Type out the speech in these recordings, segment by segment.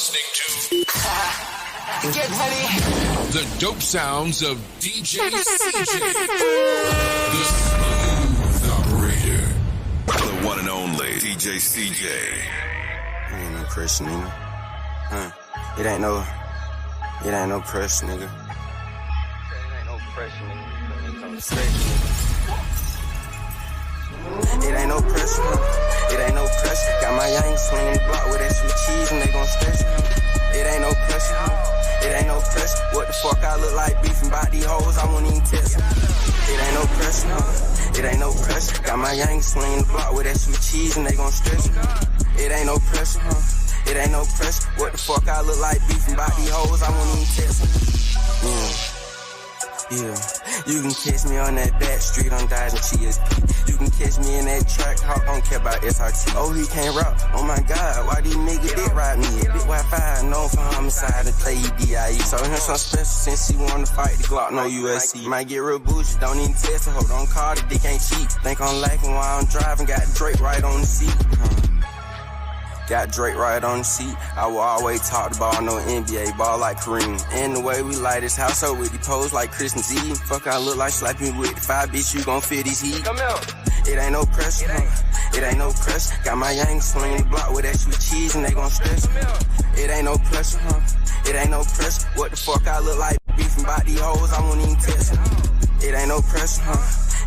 listening to Get ready. The dope sounds of DJ CJ, the smooth operator. The one and only DJ CJ. I ain't no pressure, nigga. It ain't no pressure, nigga. It ain't no pressure, nigga. It ain't no pressure, it ain't no pressure. Got my yang swinging the block with that sweet cheese and they gon' stretch. It ain't no pressure, it ain't no pressure. What the fuck I look like beefing about these hoes, I won't even test. It ain't no pressure, it ain't no pressure. Got my yang swinging the block with that sweet cheese and they gon' stretch. It ain't no pressure, it ain't no pressure. What the fuck I look like beefing about these hoes, I won't even test. Yeah, you can catch me on that back street on Dodge and GSP. You can catch me in that track, I don't care about SRT. Oh, he can't rap, oh my God, why these niggas did ride me? Big Wi-Fi, known for homicide and play EDIE. So him some special since he wanna fight the Glock, no USC. Might get real bougie, don't even test a hoe, don't call the dick ain't cheap. Think I'm lacking while I'm driving, got Drake right on the seat. Got Drake right on the seat. I will always talk the ball, no NBA ball like Kareem. And the way we light this house up with the pose like Christmas Eve. Fuck, I look like slapping with the 5, bitch, you gon' feel these heat. Come out. It ain't no pressure, it ain't no pressure. Got my yang swinging the block with that sweet cheese and they gon' stretch. It ain't no pressure, it ain't no pressure. What the fuck I look like beefing about these hoes, I won't even test. It ain't no pressure,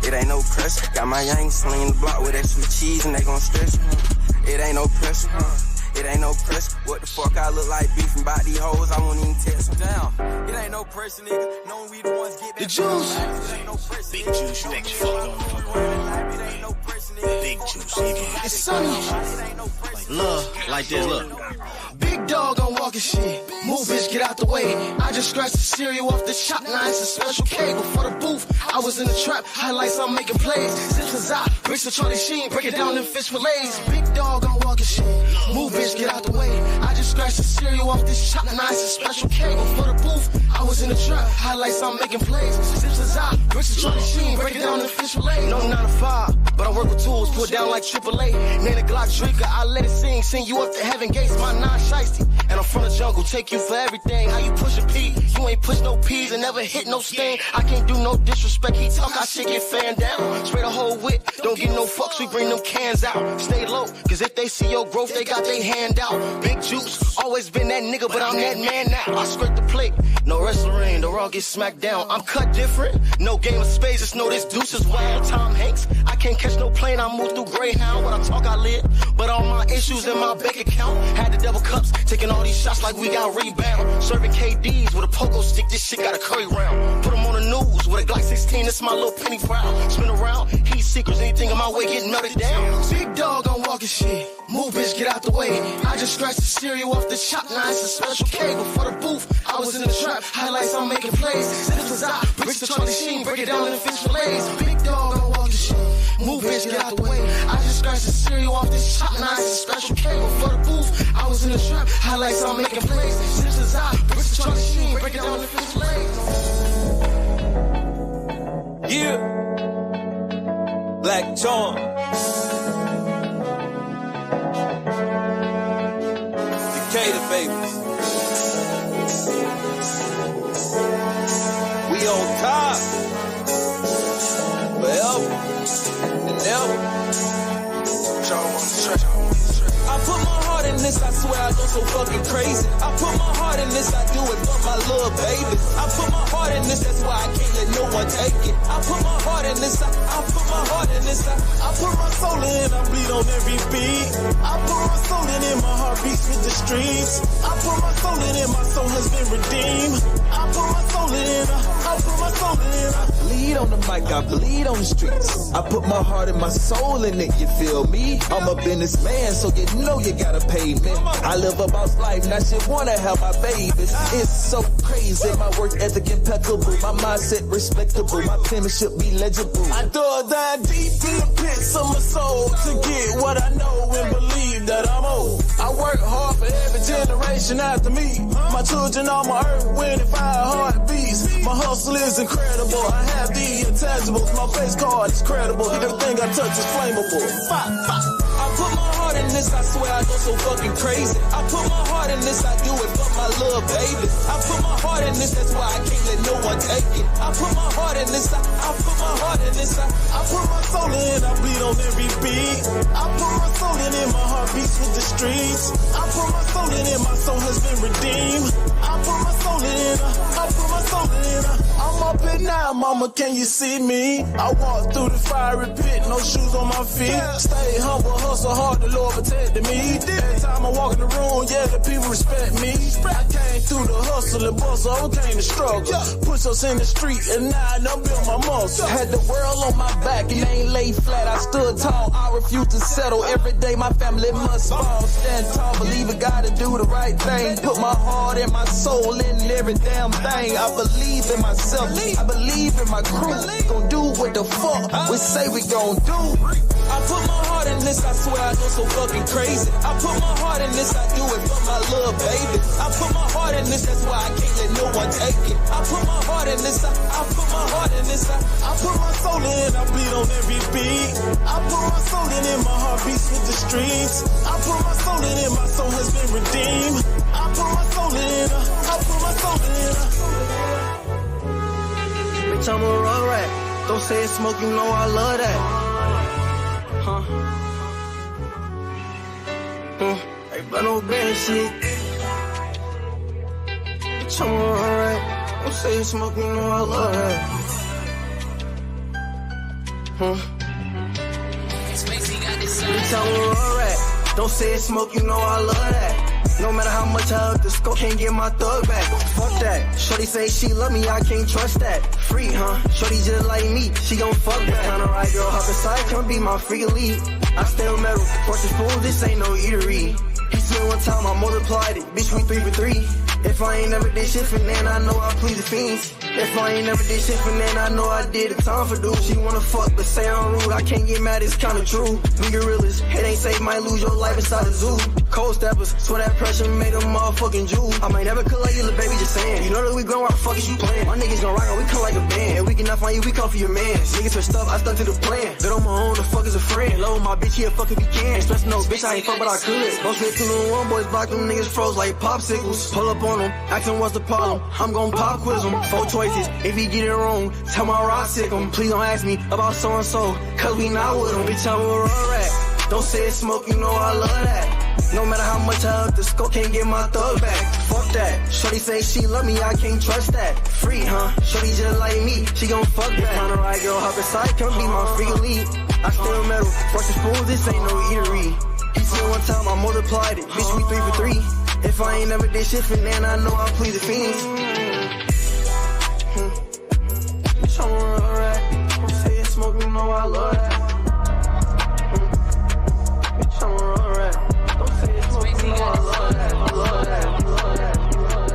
it ain't no pressure. Got my yang swinging the block with that sweet cheese and they gon' stretch. It ain't no pressure, it ain't no pressure. What the fuck I look like beefing about these hoes, I won't even test them down. It ain't no pressure, nigga. Knowing we the ones get back. The juice. It ain't no pressure. Big juice, big Big juice, it's sunny. Like love, like this, look. Big dog on walking shit. Move, bitch, get out the way. I just scratched the cereal off the shop. Now it's a special K before the booth. I was in the trap, highlights, I'm making plays. Since I bricks to Charlie Sheen, break it down in fish fillets. Big dog on walking shit. Move, bitch, get out the way. I just scratched the cereal off this shop. Now it's a special K before the booth. I was in the trap, highlights, I'm making plays. Since I bricks to Charlie Sheen, break it down in fish fillets. No 9 to 5, but I work with tools, put down like AAA. Name the Glock drinker, I let it sing, send you up to heaven gates, my non-shiesty. And I'm from the jungle, take you for everything. How you push a P? You ain't push no P's and never hit no sting. I can't do no disrespect, he talk, I shit get fanned down. Spray the whole whip, don't get no fucks, we bring them cans out. Stay low, cause if they see your growth, they got their hand out. Big juice, always been that nigga, but I'm that man now. I scrape the plate, no wrestling, the raw get smacked down. I'm cut different, no game of spades, just know this deuce is wild. Tom Hanks, I can't catch no plane, I move through Greyhound. When I talk, I live, but all my issues in my bank account. Had the double cups, taking all these shots like we got rebound. Serving KDs with a pogo stick, this shit got a curry round. Put them on the news with a Glock 16, this my little penny proud. Spin around, heat secrets, anything in my way getting melted down. Big dog on walking shit, move bitch, get out the way. I just scratched the cereal off the chop, now it's a special K. Before the booth, I was in the trap, highlights, I'm making plays. Zips I bricks to Charlie Sheen, break it down in the fish fillets. Big dog on walking shit, move bitch, get out the way. I just scratched the cereal off this chop, now it's a special K. Before the booth, I was in the trap, highlights, I'm making plays. Zips I bricks to Charlie Sheen, break it down in the fish fillets. Yeah, Black John, Decatur babies. We on top, forever and ever. I put my heart in this, I swear I go so fucking crazy. I put my heart in this, I do it for my little baby. I put my heart in this, that's why I can't let no one take it. I put my heart in this, I put my heart in this, I put my soul in, I bleed on every beat. I put my soul in my heart beats with the streets. I put my soul in, my soul has been redeemed. I put my soul in, I put my soul in. I bleed on the mic, I bleed on the streets. I put my heart and my soul in it, you feel me? I'm a businessman, so you know you gotta pay me. I live a boss life, now she wanna have my babies. It's so crazy, my work ethic impeccable, my mindset respectable, my penmanship be legible. I dug down deep in the pits of my soul to get what I know and believe that I'm old. I work hard for every generation after me. My children on my earth winning 5 heartbeats. My hustle is incredible, I have the intangibles. My face card is credible, everything I touch is flammable. I I put my heart in this, I swear I go so fucking crazy. I put my heart in this, I do it for my little baby. I put my heart in this, that's why I can't let no one take it. I put my heart in this, I put my heart in this, I put my soul in, I bleed on every beat. I put my soul in my heart beats with the streets. I put my soul in, my soul has been redeemed. I put my soul in, I put my soul in. I'm up at now, mama, can you see me? I walk through the fiery pit, no shoes on my feet. Stay humble, hustle hard, the Lord protected me. Every time I walk in the room, yeah, the people respect me. I came through the hustle and bustle, overcame the struggle. Push us in the street, and now I done built my muscle. Had the world on my back, and ain't laid flat. I stood tall, I refuse to settle. Every day my family must fall. Stand tall, believe in God to do the right thing. Put my heart and my soul in every damn thing. I believe in myself, I believe in my crew. Gon' do what the fuck we say we gon' do. I put my heart in this, I swear I go so fucking crazy. I put my heart in this, I do it for my little baby. I put my heart in this, that's why I can't let no one take it. I put my heart in this, I put my heart in this, I put my soul in, I bleed on every beat. I put my soul in, my heart beats with the streets. I put my soul in, my soul has been redeemed. I put my soul in, I put my soul in. Bitch, I'm a raw rat. Don't say it's smoke, you know I love that. Hey, but no bad shit. Bitch, I'm alright. Don't say it's smoke, you know I love that. Bitch, I'm alright. Don't say it's smoke, you know I love that. No matter how much I up the scope, can't get my thug back. Fuck that. Shorty say she love me, I can't trust that. Free, huh? Shorty just like me, she gon' fuck back. Kinda right, girl, hop inside, come be my freak elite. I stay on metal, force the spoon, this ain't no eatery. He said one time I multiplied it, bitch, we 3 for 3. If I ain't never did shit for then, I know I please the fiends. If I ain't never did shit for then, I know I did a time for dude. She wanna fuck, but say I'm rude. I can't get mad, it's kinda true. We gorillas, it ain't safe, might lose your life inside the zoo. Cold steppers, swear that pressure made them motherfucking Jew. I might never collect you, little baby, just saying. You know that we grown, why the fuck is you playing? My niggas gon' rock on, we come like a band. If we cannot find you, we come for your man. Niggas switched up, I stuck to the plan. Good on my own, the fuck is a friend. Love my bitch, yeah, fuck if he can. Ain't stressing no bitch, I ain't fuck, but I could. Don't switch to the one boys, block them niggas froze like popsicles. Pull up on them, asking what's the problem. I'm gon' pop quiz them. 4 choices, if he get it wrong, tell my rock sick him. Please don't ask me about so and so, cause we not with him. Bitch, I'm a raw rat. Don't say it's smoke, you know I love that. No matter how much I up the scope, can't get my thug back. Fuck that. Shorty say she love me, I can't trust that. Free, huh? Shorty just like me, she gon' fuck back. Kinda right, girl, hop inside, come be my freak elite. I still metal, force the spoon, this ain't no eatery. He said one time I multiplied it, bitch, we 3 for 3. If I ain't never did shit for then, I know I please the fiends. Bitch, I'm alright. Don't say it's smoke, you know I love that. Bitch, I'm alright. Don't say it's smoke, you know I love that. I love that. I love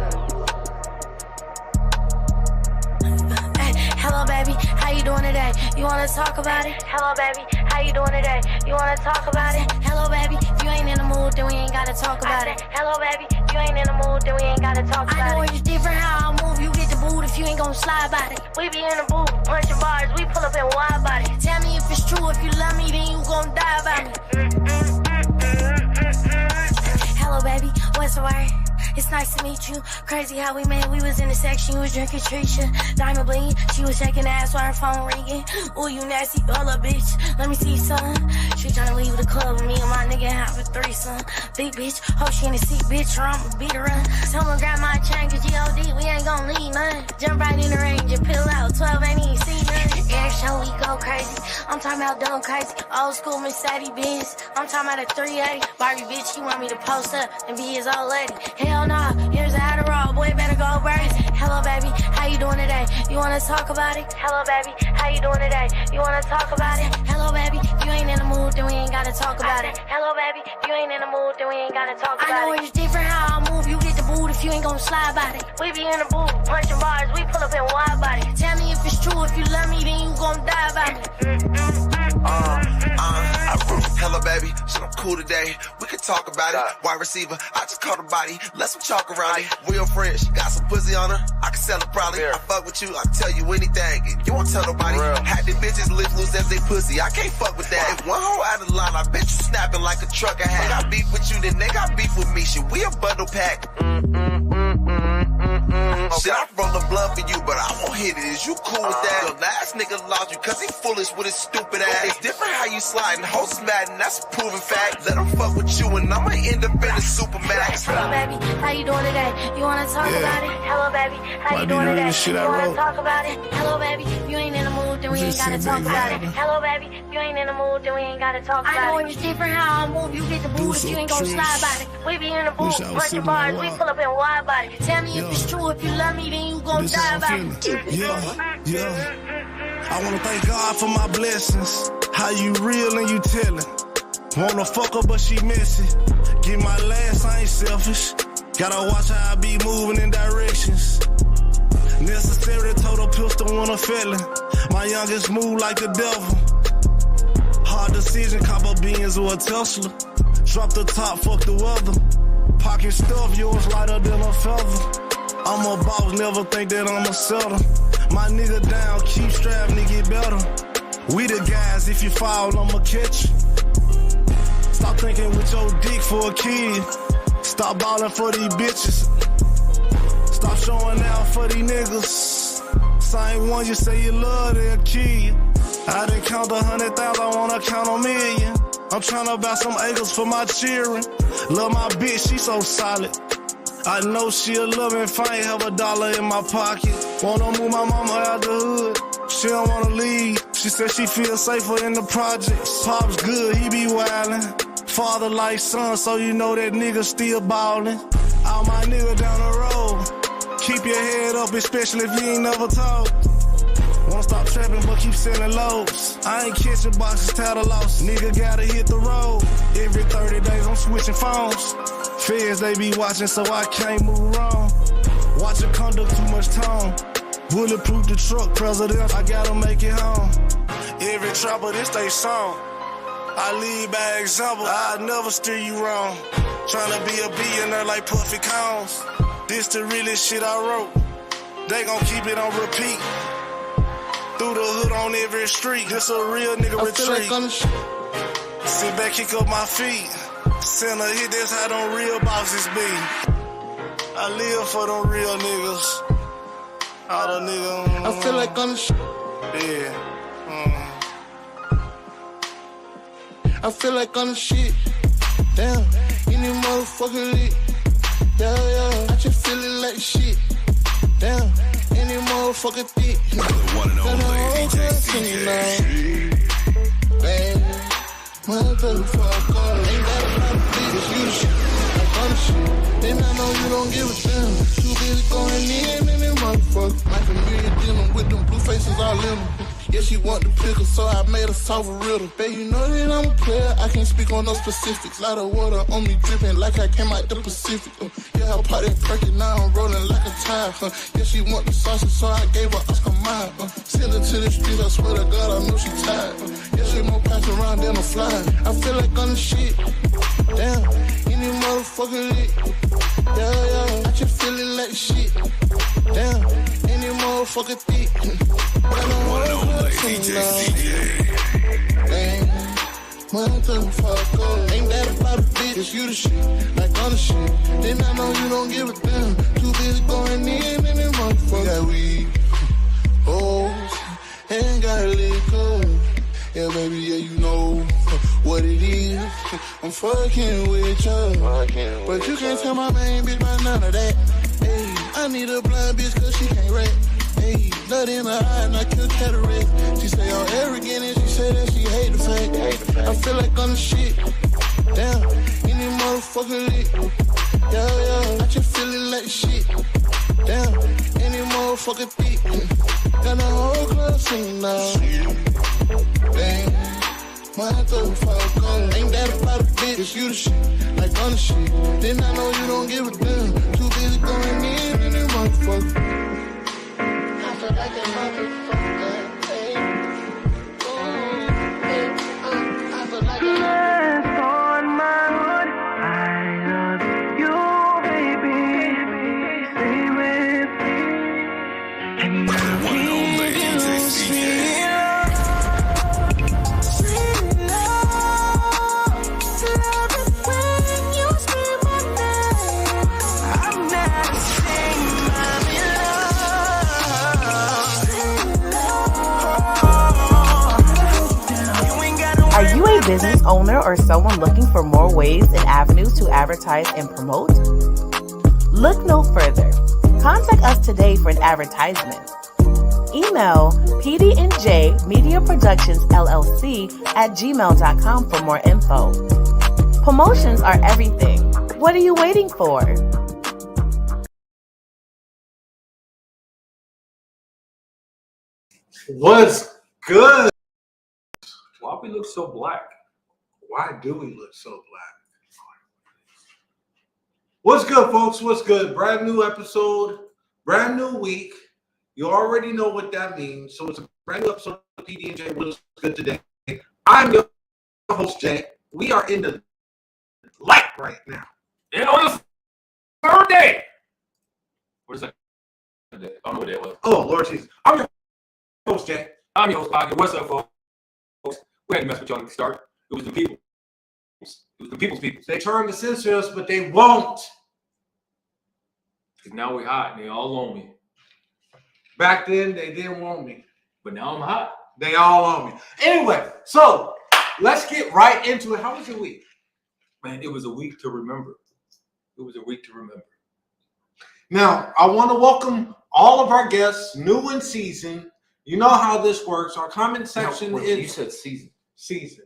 that. Hello, baby, how you doing today? You wanna talk about it? Hello, baby, how you doing today? You wanna talk about it? Hello, baby, if you ain't in the mood, then we ain't gotta talk about it. Hello, baby, if you ain't in the mood, then we ain't gotta talk about it. I know it's different how I move, you get the boot if you ain't gon' slide by it. We be in the booth, punching bars, we pull up in wide body. Tell me if it's true, if you love me, then you gon' die by me. Hello, baby, what's the word? It's nice to meet you. Crazy how we met. We was in the section. You was drinking Trisha. Diamond bling. She was shaking ass while her phone ringing. Ooh, you nasty. Hold up, bitch. Let me see some. She tryna leave the club with me and my nigga have a threesome. Big bitch. Hope she in the seat, bitch, or I'ma beat her up. Someone grab my chain, cause G.O.D. We ain't gon' leave none. Jump right in the range and pill out. 12 ain't even see none. Air show, we go crazy. I'm talking about dumb crazy. Old school Mercedes Benz. I'm talking about a 380. Barbie bitch, he want me to post up and be his old lady. Hell nah, here's a Adderall, boy, better go crazy. Hello, baby, how you doing today? You wanna talk about it? Hello, baby, how you doing today? You wanna talk about it? Hello, baby, if you ain't in the mood, then we ain't gotta talk about it. Hello, baby, if you ain't in the mood, then we ain't gotta talk about it. I know it's different how I move, you get the boot if you ain't gon' slide by it. We be in the booth, punching bars, we pull up in wide body. Tell me if it's true, if you love me, then you gon' die by me. Hello, baby, shit, I'm cool today. We can talk about it. Wide receiver, I just caught a body. Let some chalk around it. Real friend, she got some pussy on her. I can sell it probably. I fuck with you, I can tell you anything. You won't tell nobody. Had the bitches live loose as they pussy. I can't fuck with that. If one hoe out of line, I bet you snapping like a trucker hat. I got beef with you, then they got beef with me. Shit, we a bundle pack. Shit, I roll a blunt for you, but I won't hit it. Is you cool with that? Your last nigga lost you cause he foolish with his stupid ass. It's different how you slide and host mad, and that's a proven fact. Let him fuck with you and I'ma end up in a supermax. Hello, baby, how you doing today? You wanna talk about it? Hello, baby, how you doing today? You wanna talk about it? Hello, baby, if you ain't in the mood, then we ain't gotta talk about it. Hello, baby, if you ain't in the mood, then we ain't gotta talk about it. I know it's different how I move, you get the boost, you ain't gon' slide about it. We be in the booth, punching bars, we pull up in wide body. Tell me if it's true, if you love me, then you gon' die about it. Yeah. I wanna thank God for my blessings. How you real and you tellin'. Wanna fuck her, but she messy. Get my last, I ain't selfish. Gotta watch how I be moving in directions. Necessary, total pistol when a felon. My youngest move like the devil. Hard decision, cop a Benz or a Tesla. Drop the top, fuck the weather. Pocket stuff, yours lighter than a feather. I'm a boss, never think that I'ma settle. My nigga down, keep striving to get better. We the guys, if you fall, I'ma catch you. Stop thinking with your dick for a kid. Stop ballin' for these bitches. Stop showing out for these niggas. Same one you say you love, they'll kill you. I done count 100,000, I wanna count a million. I'm tryna buy some acres for my children. Love my bitch, she so solid. I know she'll love me if I ain't have $1 in my pocket. Wanna move my mama out the hood. She don't wanna leave. She said she feels safer in the projects. Pop's good, he be wildin'. Father like son, so you know that nigga still ballin'. All my niggas down the road. Keep your head up, especially if you ain't never told. Wanna stop trapping, but keep selling loads. I ain't catching boxes, tired of loss. Nigga gotta hit the road. Every 30 days I'm switching phones. Feds, they be watching, so I can't move wrong. Watch it conduct too much tone. Bulletproof the truck, president, I gotta make it home. Every trapper, this they song. I lead by example, I'd never steer you wrong. Tryna be a billionaire like Puffy Combs. This the realest shit I wrote. They gon' keep it on repeat. Through the hood on every street, this a real nigga retreat. Like sit back, kick up my feet. Send a hit, that's how them real bosses be. I live for them real niggas. All the niggas. I feel like on the shit. Yeah. I feel like on the shit. Damn, any motherfucker lit. Yeah. I just feeling like shit. Damn, any motherfucker thick. The one and only DJ CJ. Bang, motherfucker. Ain't that about the bitch? You the shit. Like on the shit. Then I know you don't give a damn. Too busy going in that motherfucker. Like a million dealing with them blue faces all in them. Yeah, she want the pickle, so I made her solve a riddle. Babe, you know that I'm a player, I can't speak on no specifics. Lot of water on me dripping like I came out the Pacific. Yeah, I party perky, now I'm rolling like a tire. Yeah, she want the sausage, so I gave her Oscar mine. Send her to the streets, I swear to God, I know she tired. Yeah, she more pass around than a fly. I feel like on the shit. Damn, any motherfucker lit. Yeah, I just feeling like shit. Damn, any motherfucker thick. One and only DJ CJ. Dang, motherfucker. Ain't that about a bitch? It's you the shit, like on the shit. Then I know you don't give a damn. Too busy going in and then motherfucker. Got weed, hoes, and got liquor. Yeah, baby, yeah, you know what it is. I'm fucking with you. But you can't tell my main bitch about none of that. Hey, I need a blind bitch cause she can't rap. Hey, nut in her eye and I kill cataract. She say I'm arrogant and she say that she hate the fact. I feel like on the shit. Damn, any motherfucker lit. Yeah, I just feeling like shit. Damn, any motherfucker thick. Got the whole club singing now. Damn, motherfucker. Ain't that about a bitch? It's you the shit, like on the shit. Then I know you don't give a damn. Too busy going in and then motherfucker. I feel like a motherfucker. Hey. Ooh, hey. I feel like a motherfucker. On my hood, I love you, baby. Stay with me. And The one and only DJ CJ. Sweet love. business owner or someone looking for more ways and avenues to advertise and promote? Look no further. Contact us today for an advertisement. Email PD&J Media Productions LLC at gmail.com for more info. Promotions are everything. What are you waiting for? What's good? Why we look so black? Why do we look so black? What's good, folks? What's good? Brand new episode, brand new week. You already know what that means. So it's a brand new episode of PD&J. What's good today? I'm your host, Jay. We are in the light right now. And on the third day. What is that? I don't know what that was. Oh, Lord Jesus. I'm your host, Jay. I'm your host, Pocket. What's up, folks? We had to mess with y'all at the start. It was the people. It was the people's people. They trying to censor us, but they won't. Because now we hot and they all on me. Back then, they didn't want me. But now I'm hot. They all on me. Anyway, so let's get right into it. How was your week? Man, it was a week to remember. It was a week to remember. Now, I want to welcome all of our guests, new in season. You know how this works. Our comment section is... You said season. Season.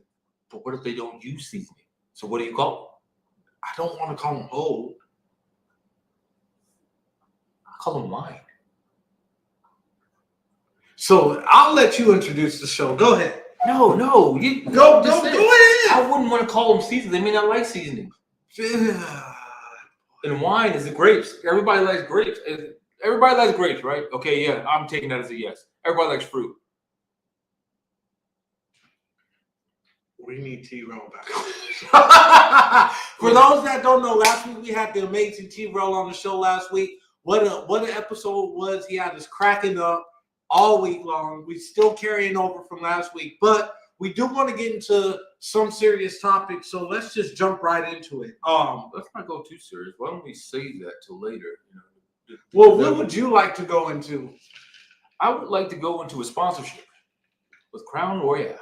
But what if they don't use seasoning? So what do you call them? I don't want to call them old. I call them wine. So I'll let you introduce the show. Go ahead. No. Go ahead. I wouldn't want to call them seasoning. They may not like seasoning. And wine is the grapes. Everybody likes grapes. Everybody likes grapes, right? Okay, yeah, I'm taking that as a yes. Everybody likes fruit. We need T-Roll back. For those that don't know, last week we had the amazing T-Roll on the show last week. What an episode was. He had us cracking up all week long. We're still carrying over from last week, but we do want to get into some serious topics, so let's just jump right into it. Let's not go too serious. Why don't we save that till later? Well, what would you like to go into? I would like to go into a sponsorship with Crown Royale.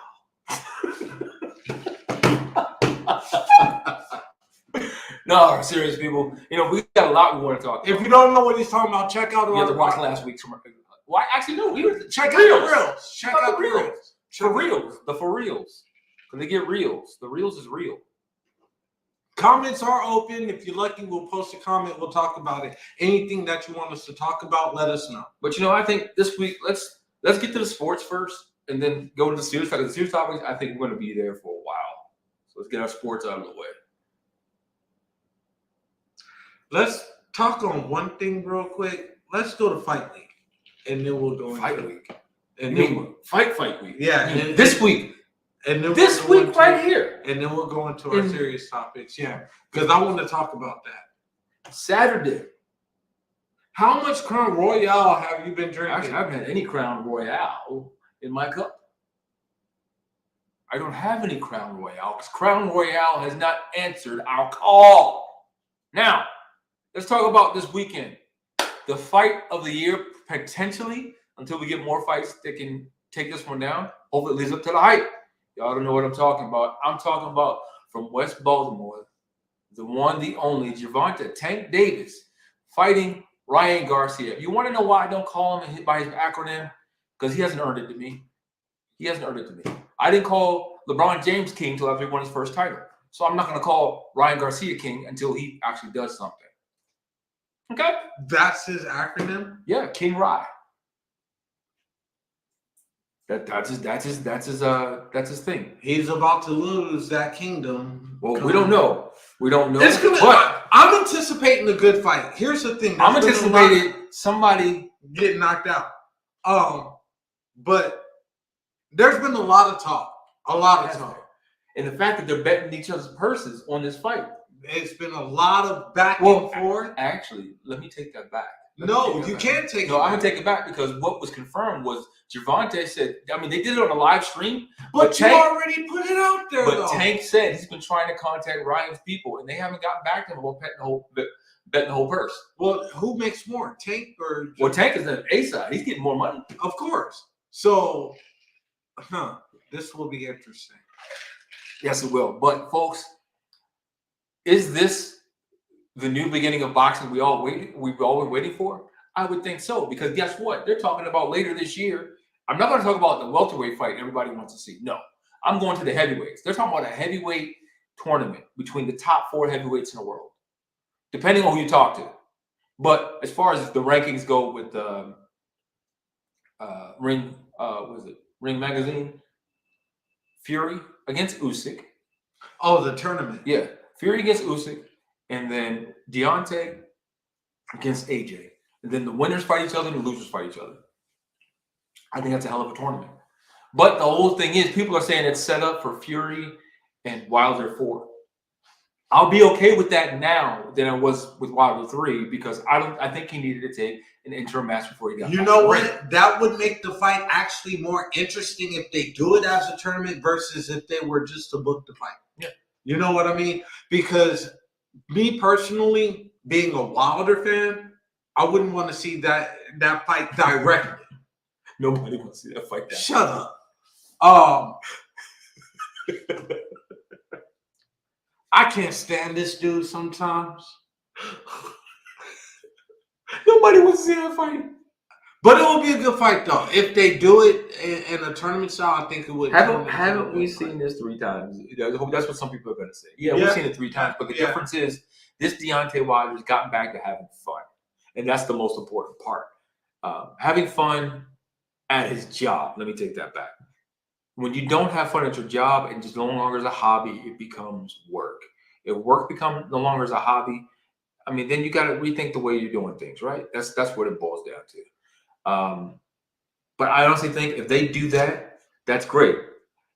No, serious people. We got a lot we want to talk about. If you don't know what he's talking about, check out. You have to watch last week's. Why? Actually, no. Check out the reels. Check out the reels. For reals. For reals. Because they get reels. The reels is real. Comments are open. If you're lucky, we'll post a comment. We'll talk about it. Anything that you want us to talk about, let us know. But I think this week let's get to the sports first, and then go to the serious topics. The serious topics, I think we're going to be there for a while. So let's get our sports out of the way. Let's talk on one thing real quick. Let's go to Fight Week, and then we'll go Fight Week. And then Fight Week. Yeah, and this week. And then this week right here. And then we'll go into our serious topics. Yeah, because I want to talk about that. Saturday. How much Crown Royale have you been drinking? Actually, I haven't had any Crown Royale in my cup. I don't have any Crown Royale because Crown Royale has not answered our call. Now, let's talk about this weekend. The fight of the year, potentially, until we get more fights that can take this one down. Hopefully it leads up to the hype. Y'all don't know what I'm talking about. I'm talking about from West Baltimore, the one, the only, Gervonta Tank Davis fighting Ryan Garcia. You want to know why I don't call him by his acronym? Because he hasn't earned it to me. I didn't call LeBron James King until after he won his first title. So I'm not going to call Ryan Garcia King until he actually does something. Okay? That's his acronym? Yeah, King Rye. That's his thing. He's about to lose that kingdom. Well, we don't know. I'm anticipating a good fight. Here's the thing. I'm anticipating somebody getting knocked out. But there's been a lot of talk. And the fact that they're betting each other's purses on this fight. It's been a lot of back and forth. Actually, let me take that back. No, you can't take it back. No, I'm going to take it back because what was confirmed was Gervonta said, they did it on a live stream. But Tank already put it out there, though. Tank said he's been trying to contact Ryan's people, and they haven't gotten back to him about betting the whole purse. Well, who makes more, Tank or... Well, Tank is the A side. He's getting more money. Of course. So, this will be interesting. Yes, it will. But folks, is this the new beginning of boxing we've all been waiting for? I would think so, because guess what? They're talking about later this year. I'm not going to talk about the welterweight fight everybody wants to see. No, I'm going to the heavyweights. They're talking about a heavyweight tournament between the top 4 heavyweights in the world, depending on who you talk to. But as far as the rankings go with Ring Magazine, Fury against Usyk. Oh, the tournament. Yeah, Fury against Usyk, and then Deontay against AJ. And then the winners fight each other and the losers fight each other. I think that's a hell of a tournament. But the whole thing is, people are saying it's set up for Fury and Wilder 4. I'll be okay with that now than I was with Wilder 3, because I think he needed to take an interim match before he got. You know what? That would make the fight actually more interesting if they do it as a tournament versus if they were just to book the fight. Yeah. You know what I mean? Because me personally, being a Wilder fan, I wouldn't want to see that fight directly. Nobody wants to see that fight. Shut up. I can't stand this dude sometimes. Nobody wants to see that fight. But it will be a good fight, though. If they do it in a tournament style, I think it would. Haven't we seen this 3 times? That's what some people are going to say. Yeah, we've seen it 3 times. But the difference is this Deontay Wilder's gotten back to having fun. And that's the most important part. Having fun at his job. Let me take that back. When you don't have fun at your job and just no longer is a hobby, it becomes work. If work becomes no longer as a hobby, I mean, then you got to rethink the way you're doing things, right? That's what it boils down to. But I honestly think if they do that, that's great.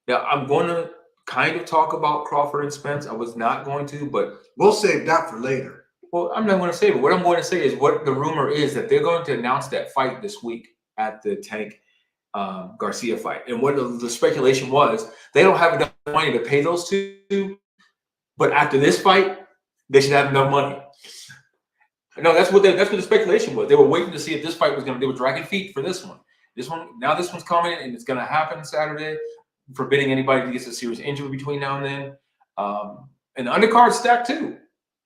Now, I'm going to kind of talk about Crawford and Spence. I was not going to, but we'll save that for later. Well, I'm not going to say it. What I'm going to say is what the rumor is that they're going to announce that fight this week at the Tank Garcia fight. And what the speculation was, they don't have enough money to pay those 2, but after this fight, they should have enough money. No, that's what the speculation was. They were waiting to see if this fight was going to. They were dragging feet for this one. This one's coming, and it's going to happen Saturday, forbidding anybody to get a serious injury between now and then. And the undercard's stacked too.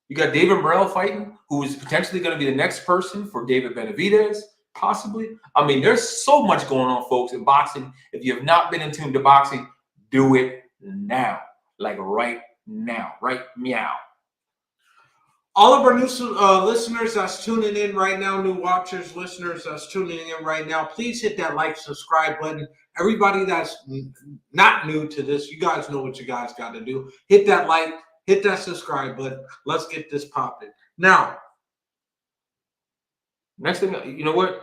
You got David Morrell fighting, who is potentially going to be the next person for David Benavidez, possibly. I mean, there's so much going on, folks, in boxing. If you have not been in tune to boxing, do it now. Like right now. Right meow. All of our new listeners that's tuning in right now, new watchers, listeners that's tuning in right now, please hit that like, subscribe button. Everybody that's not new to this, you guys know what you guys got to do. Hit that like, hit that subscribe button. Let's get this popping. Now, next thing, you know what?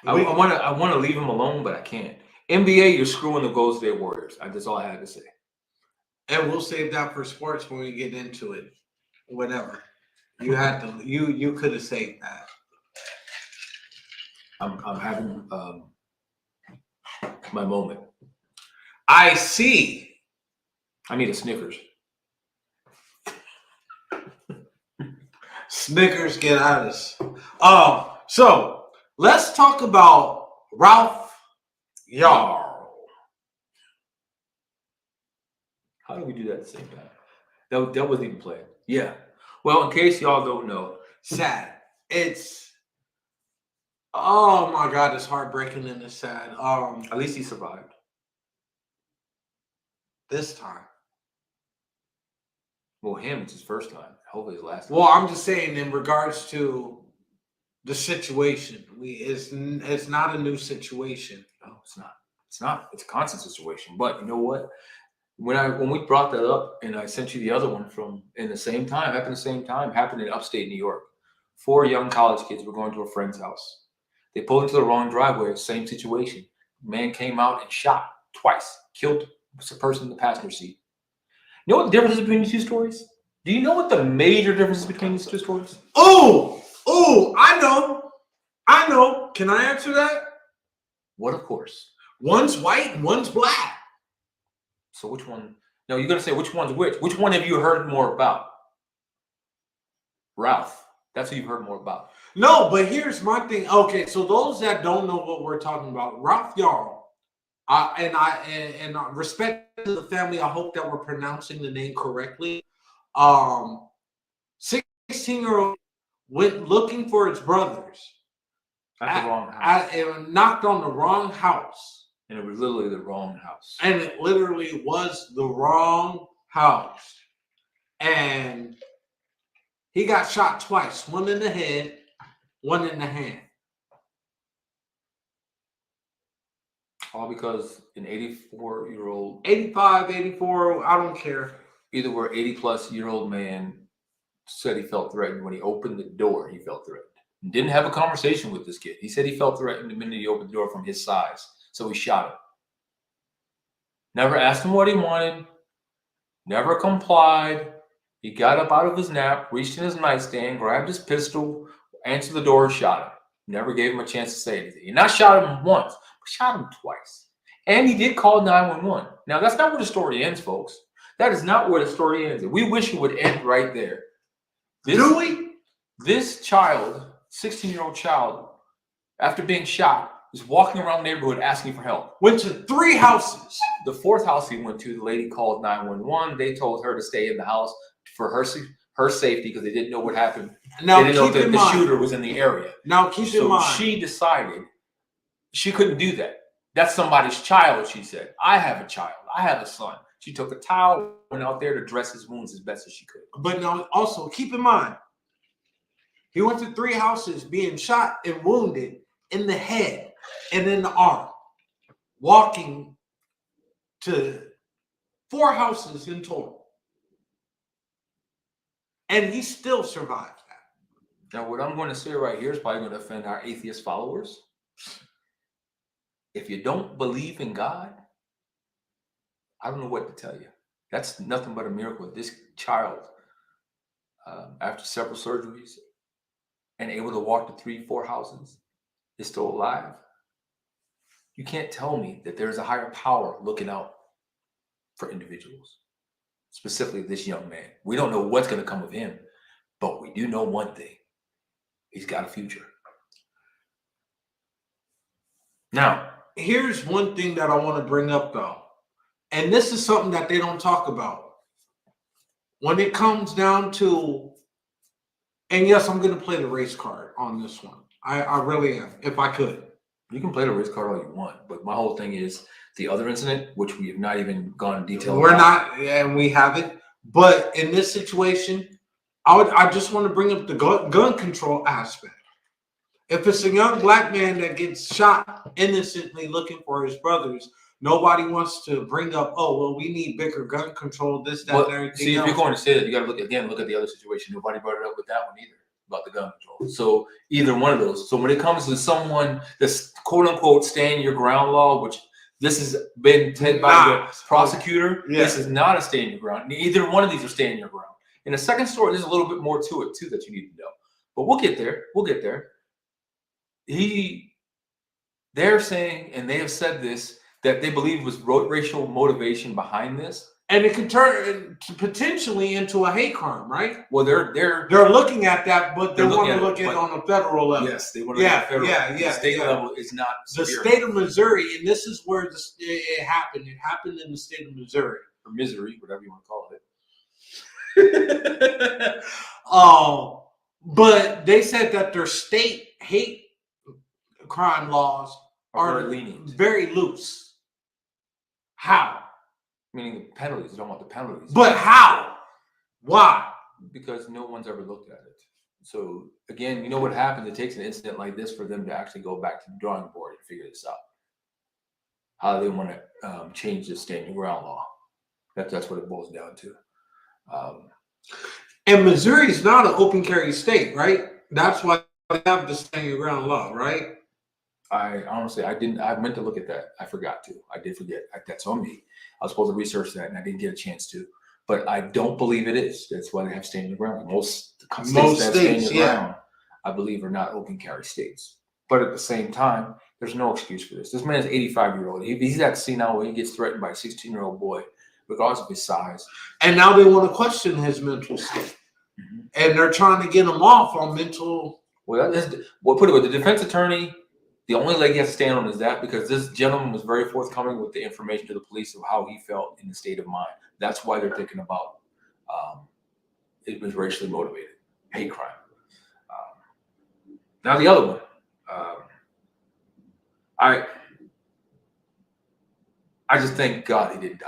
I want to leave them alone, but I can't. NBA, you're screwing the Golden State Warriors. That's all I had to say. And we'll save that for sports when we get into it. Whatever. You had to. You could have saved that. I'm having my moment. I see. I need a Snickers. Snickers, get out of this. So let's talk about Ralph Yarl. How did we do that at the same time? That wasn't even planned. Yeah. Well, in case y'all don't know, sad. It's oh my God, it's heartbreaking and it's sad. At least he survived. This time. Well, him, it's his first time. Hopefully his last time. Well, I'm just saying in regards to the situation. It's not a new situation. No, it's not. It's not. It's a constant situation. But you know what? When we brought that up, and I sent you the other one happened in the same time, happened in upstate New York. 4 young college kids were going to a friend's house. They pulled into the wrong driveway, same situation. Man came out and shot twice, killed a person in the passenger seat. You know what the difference is between these 2 stories? Do you know what the major difference is between these 2 stories? Oh, I know. Can I answer that? What, of course. One's white and one's black. So which one? No, you're going to say which one's which. Which one have you heard more about? Ralph. That's who you've heard more about. No, but here's my thing. Okay, so those that don't know what we're talking about, Ralph Yarl And respect to the family. I hope that we're pronouncing the name correctly. 16-year-old went looking for his brothers at the wrong house. And knocked on the wrong house. And it was literally the wrong house. And it literally was the wrong house. And he got shot twice. One in the head, one in the hand. All because an 84-year-old... 85, 84, I don't care. Either where 80-plus-year-old man said he felt threatened. When he opened the door, he felt threatened. Didn't have a conversation with this kid. He said he felt threatened the minute he opened the door from his size. So he shot him. Never asked him what he wanted. Never complied. He got up out of his nap, reached in his nightstand, grabbed his pistol, answered the door, and shot him. Never gave him a chance to say anything. He not shot him once, but shot him twice. And he did call 911. Now, that's not where the story ends, folks. That is not where the story ends. We wish it would end right there. Do we? This child, 16-year-old child, after being shot, was walking around the neighborhood asking for help. Went to 3 houses. The 4th house he went to, the lady called 911. They told her to stay in the house for her safety because they didn't know what happened. Now, they didn't know that the shooter was in the area. Now, keep in mind. So she decided she couldn't do that. That's somebody's child, she said. I have a child. I have a son. She took a towel, went out there to dress his wounds as best as she could. But now, also, keep in mind, he went to 3 houses being shot and wounded in the head and in the arm, walking to 4 houses in total. And he still survived that. Now, what I'm going to say right here is probably going to offend our atheist followers. If you don't believe in God, I don't know what to tell you. That's nothing but a miracle. This child, after several surgeries and able to walk to 3, 4 houses, is still alive. You can't tell me that there's a higher power looking out for individuals, specifically this young man. We don't know what's going to come of him, but we do know one thing. He's got a future. Now, here's one thing that I want to bring up, though. And this is something that they don't talk about. When it comes down to, and yes, I'm going to play the race card on this one. I really am, if I could. You can play the race card all you want, but my whole thing is the other incident, which we have not even gone in detail. We're not, and we haven't. But in this situation, I just want to bring up the gun control aspect. If it's a young black man that gets shot innocently looking for his brothers, nobody wants to bring up, oh, well, we need bigger gun control, this, that, and everything. See, if you're going to say that, you got to look at the other situation. Nobody brought it up with that one either, about the gun control. So either one of those. So when it comes to someone that's quote unquote stand your ground law, which this has been said by the prosecutor, this is not a stand your ground. Either one of these are stand your ground. In the second story, there's a little bit more to it too that you need to know. But we'll get there. We'll get there. They're saying, and they have said this, that they believe was racial motivation behind this. And it could turn potentially into a hate crime, right? Well, they're looking at that, but they want to look at it on a federal level. Yes, they want to look at federal. The state level is not the severe. State of Missouri, and this is where it happened. It happened in the state of Missouri. Or Missouri, whatever you want to call it. But they said that their state hate crime laws are very lenient, very loose. How? Meaning the penalties. They don't want the penalties. But how? Why? Because no one's ever looked at it. So again, you know what happens? It takes an incident like this for them to actually go back to the drawing board and figure this out. How they want to change the stand your ground law. That's what it boils down to. And Missouri is not an open carry state, right? That's why they have the stand your ground law, right? I honestly, I meant to look at that. I forgot to. I did forget. That's on me. I was supposed to research that, and I didn't get a chance to. But I don't believe it is. That's why they have stand your ground. Most states that have stand your ground, I believe, are not open carry states. But at the same time, there's no excuse for this. This man is 85-year-old. He's at senile when he gets threatened by a 16-year-old boy, regardless of his size. And now they want to question his mental state. Mm-hmm. And they're trying to get him off on mental. Well, put it with the defense attorney The only leg he has to stand on is that, because this gentleman was very forthcoming with the information to the police of how he felt in the state of mind. That's why they're thinking about it was racially motivated, hate crime. Now the other one, I just thank God he didn't die.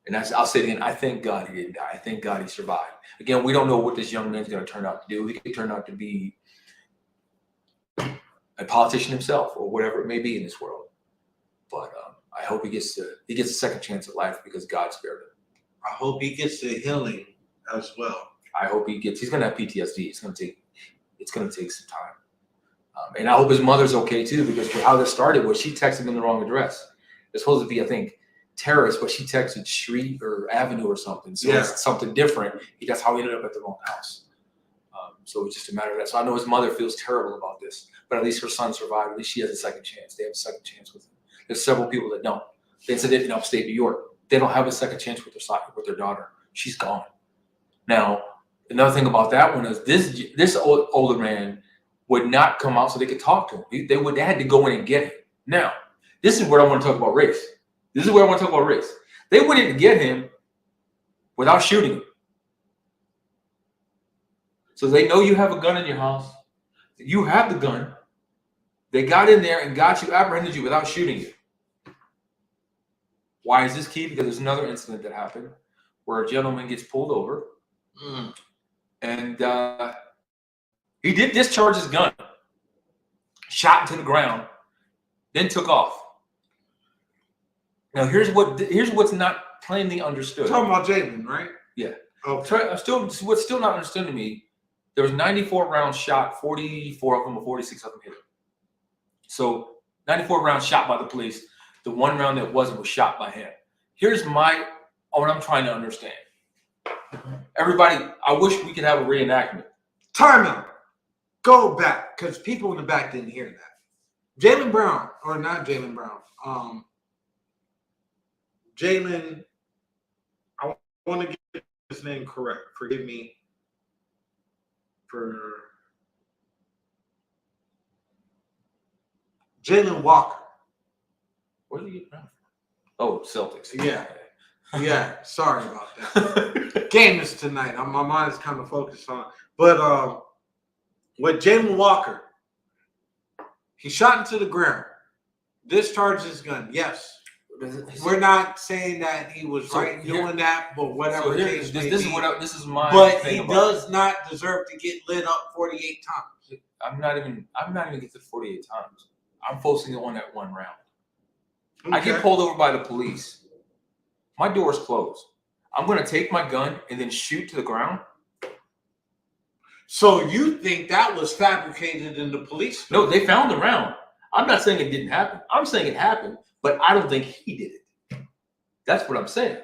And I'll say it again, I thank God he didn't die. I thank God he survived. Again, we don't know what this young man's going to turn out to do. He could turn out to be a politician himself or whatever it may be in this world. But I hope he gets a second chance at life because God spared him. I hope he gets the healing as well. I hope he's going to have PTSD. It's going to take some time. And I hope his mother's okay too, because how this started was she texted him the wrong address. It's supposed to be, I think, Terrace, but she texted Street or Avenue or something. So it's something different. That's how he ended up at the wrong house. So it's just a matter of that. So I know his mother feels terrible about this, but at least her son survived. At least she has a second chance. They have a second chance with him. There's several people that don't. The incident in upstate New York, they don't have a second chance with their daughter. She's gone. Now, another thing about that one is this older man would not come out so they could talk to him. They had to go in and get him. Now, this is where I want to talk about race. They went in to get him without shooting him. So they know you have a gun in your house. You have the gun. They got in there and apprehended you without shooting you. Why is this key? Because there's another incident that happened where a gentleman gets pulled over. And he did discharge his gun, shot into the ground, then took off. Now here's what's not plainly understood. You're talking about Jalen, right? Yeah. Okay. What's still not understood to me, there was 94 rounds shot, 44 of them or 46 of them hit him. So 94 rounds shot by the police. The one round that wasn't was shot by him. Here's what I'm trying to understand. Everybody, I wish we could have a reenactment. Time out. Go back, because people in the back didn't hear that. Jalen Brown, or not Jalen Brown. Jalen, I want to get his name correct. Forgive me for Jalen Walker. Where did he get from? Oh, Celtics. Yeah. Sorry about that. Game is tonight. My mind is kind of focused on. But with Jalen Walker, he shot into the ground, discharged his gun. Yes. We're not saying that he was right doing that, but whatever case may be. This is my. But he does not deserve to get lit up 48 times. I'm not even get to 48 times. I'm focusing on that one round. Okay. I get pulled over by the police. My door's closed. I'm going to take my gun and then shoot to the ground. So you think that was fabricated in the police? No, they found the round. I'm not saying it didn't happen. I'm saying it happened, but I don't think he did it. That's what I'm saying.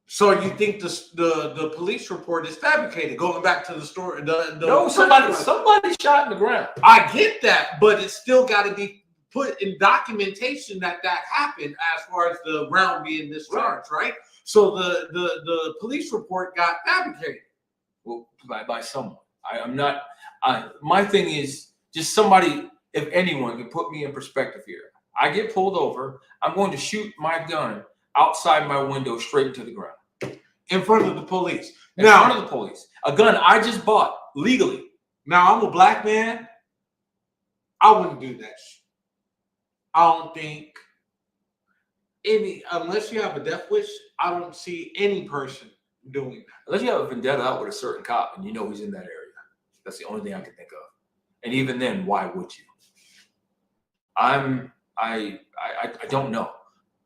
So you think the police report is fabricated? Going back to the story, no, somebody shot in the ground. I get that, but it's still got to be put in documentation that happened as far as the round being discharged, right? So the police report got fabricated. Well, by someone. I'm not. My thing is just somebody, if anyone, can put me in perspective here. I get pulled over. I'm going to shoot my gun outside my window straight into the ground. In front of the police. In front of the police. A gun I just bought legally. Now, I'm a black man. I wouldn't do that shit. I don't think unless you have a death wish, I don't see any person doing that. Unless you have a vendetta out with a certain cop and you know he's in that area. That's the only thing I can think of. And even then, why would you? I don't know.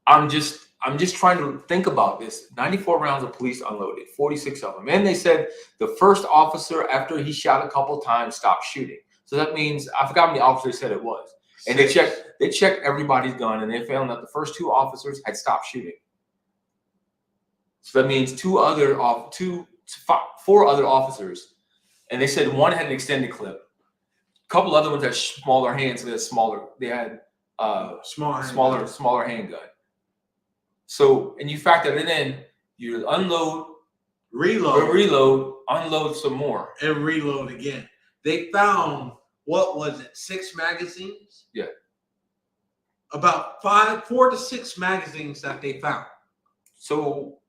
I'm just trying to think about this. 94 rounds of police unloaded, 46 of them. And they said the first officer, after he shot a couple times, stopped shooting. So that means, I forgot how many officers said it was. And they checked everybody's gun, and they found that the first two officers had stopped shooting. So that means four other officers, and they said one had an extended clip. A couple other ones had smaller hands, so they had smaller handgun. So, and you factor it in, you unload, reload, unload some more, and reload again. They found what was it, 6 magazines? Yeah. About 4 to 6 magazines that they found. So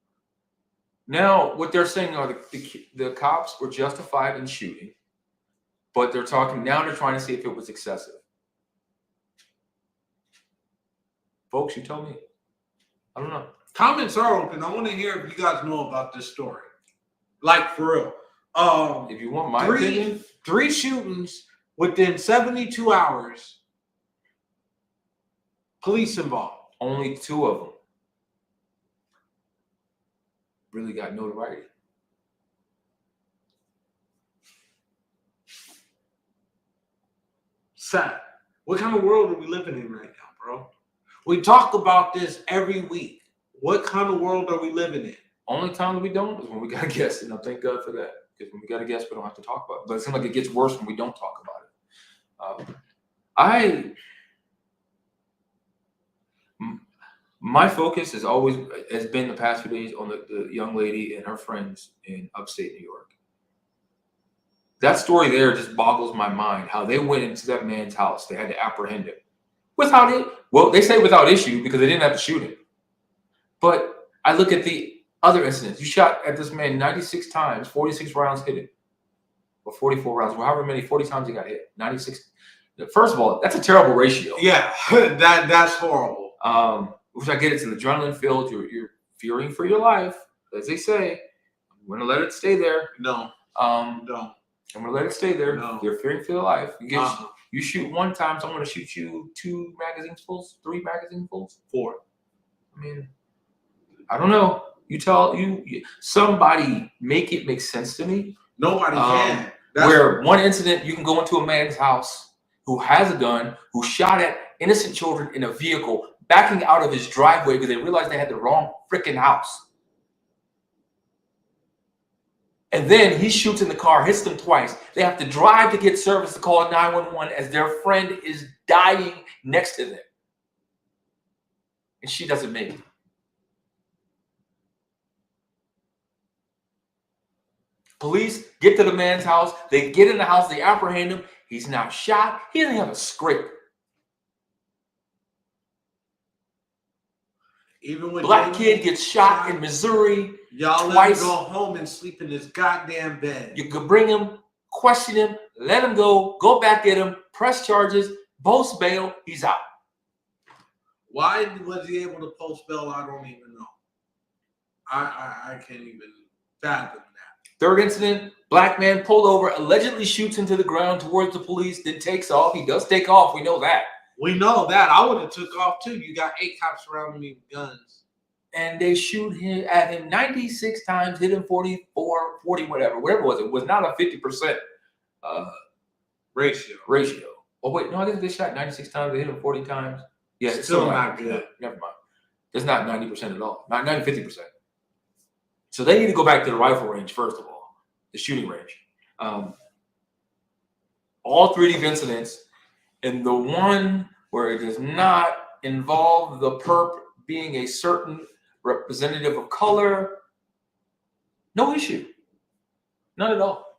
now what they're saying are the cops were justified in shooting, but they're trying to see if it was excessive. Folks, you tell me. I don't know. Comments are open. I want to hear if you guys know about this story. Like, for real. If you want my opinion. 3 shootings within 72 hours. Police involved. Only 2 of them really got notoriety. Sad. What kind of world are we living in right now, bro? We talk about this every week. What kind of world are we living in? Only time we don't is when we got a guest, and I thank God for that. Because when we got a guest, we don't have to talk about it. But it seems like it gets worse when we don't talk about it. My focus has been the past few days on the young lady and her friends in upstate New York. That story there just boggles my mind. How they went into that man's house, they had to apprehend him they say without issue because they didn't have to shoot him. But I look at the other incidents. You shot at this man 96 times, 46 rounds hit him, or 44 rounds, however many, 40 times he got hit. 96. First of all, that's a terrible ratio. Yeah, that's horrible. Which I get, it's an adrenaline filled. You're fearing for your life, as they say. I'm going to let it stay there. No. No. I'm going to let it stay there. No. You're fearing for your life. You shoot one time, so I'm going to shoot you 2 magazines fulls, 3 magazines fulls, 4. I mean, I don't know. Somebody make it make sense to me. Nobody can. Where one incident, you can go into a man's house who has a gun, who shot at innocent children in a vehicle, backing out of his driveway because they realized they had the wrong freaking house. And then he shoots in the car, hits them twice. They have to drive to get service to call 911 as their friend is dying next to them. And she doesn't make it. Police get to the man's house. They get in the house. They apprehend him. He's now shot. He doesn't have a scrape. Even when black kid gets shot in Missouri y'all twice. Let him go home and sleep in his goddamn bed. You could bring him, question him, let him go back at him, press charges, post bail, he's out. Why was he able to post bail? I don't even know. I can't even fathom that. Third incident, black man pulled over, allegedly shoots into the ground towards the police, then takes off. He does take off. We know that. We know that. I would have took off too. You got 8 cops surrounding me with guns. And they shoot at him 96 times, hit him 44, 40, whatever it was. It was not a 50% ratio. Oh, wait, no, I think they shot 96 times, they hit him 40 times. Yeah, it's still not good. Never mind. It's not 90% at all. Not 50%. So they need to go back to the rifle range, first of all, the shooting range. All 3 of these incidents, and the one where it does not involve the perp being a certain representative of color, no issue. None at all.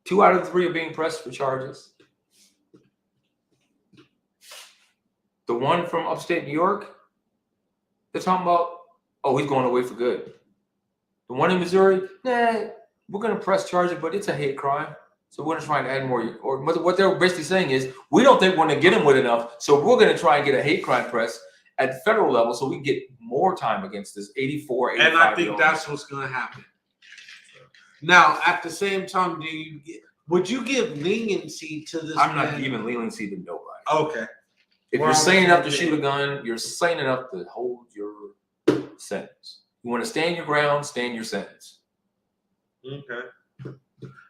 2 out of 3 are being pressed for charges. The one from upstate New York, they're talking about, oh, he's going away for good. The one in Missouri, we're going to press charges, but it's a hate crime. So we're going to try and add more. Or what they're basically saying is, we don't think we're going to get him with enough, so we're going to try and get a hate crime press at the federal level so we can get more time against this 84, 85. And I think that's what's going to happen. Now, at the same time, would you give leniency to this I'm man? not giving leniency to nobody. Okay. If you're sane enough to shoot a gun, you're sane enough to hold your sentence. You want to stand your ground, stand your sentence. Okay.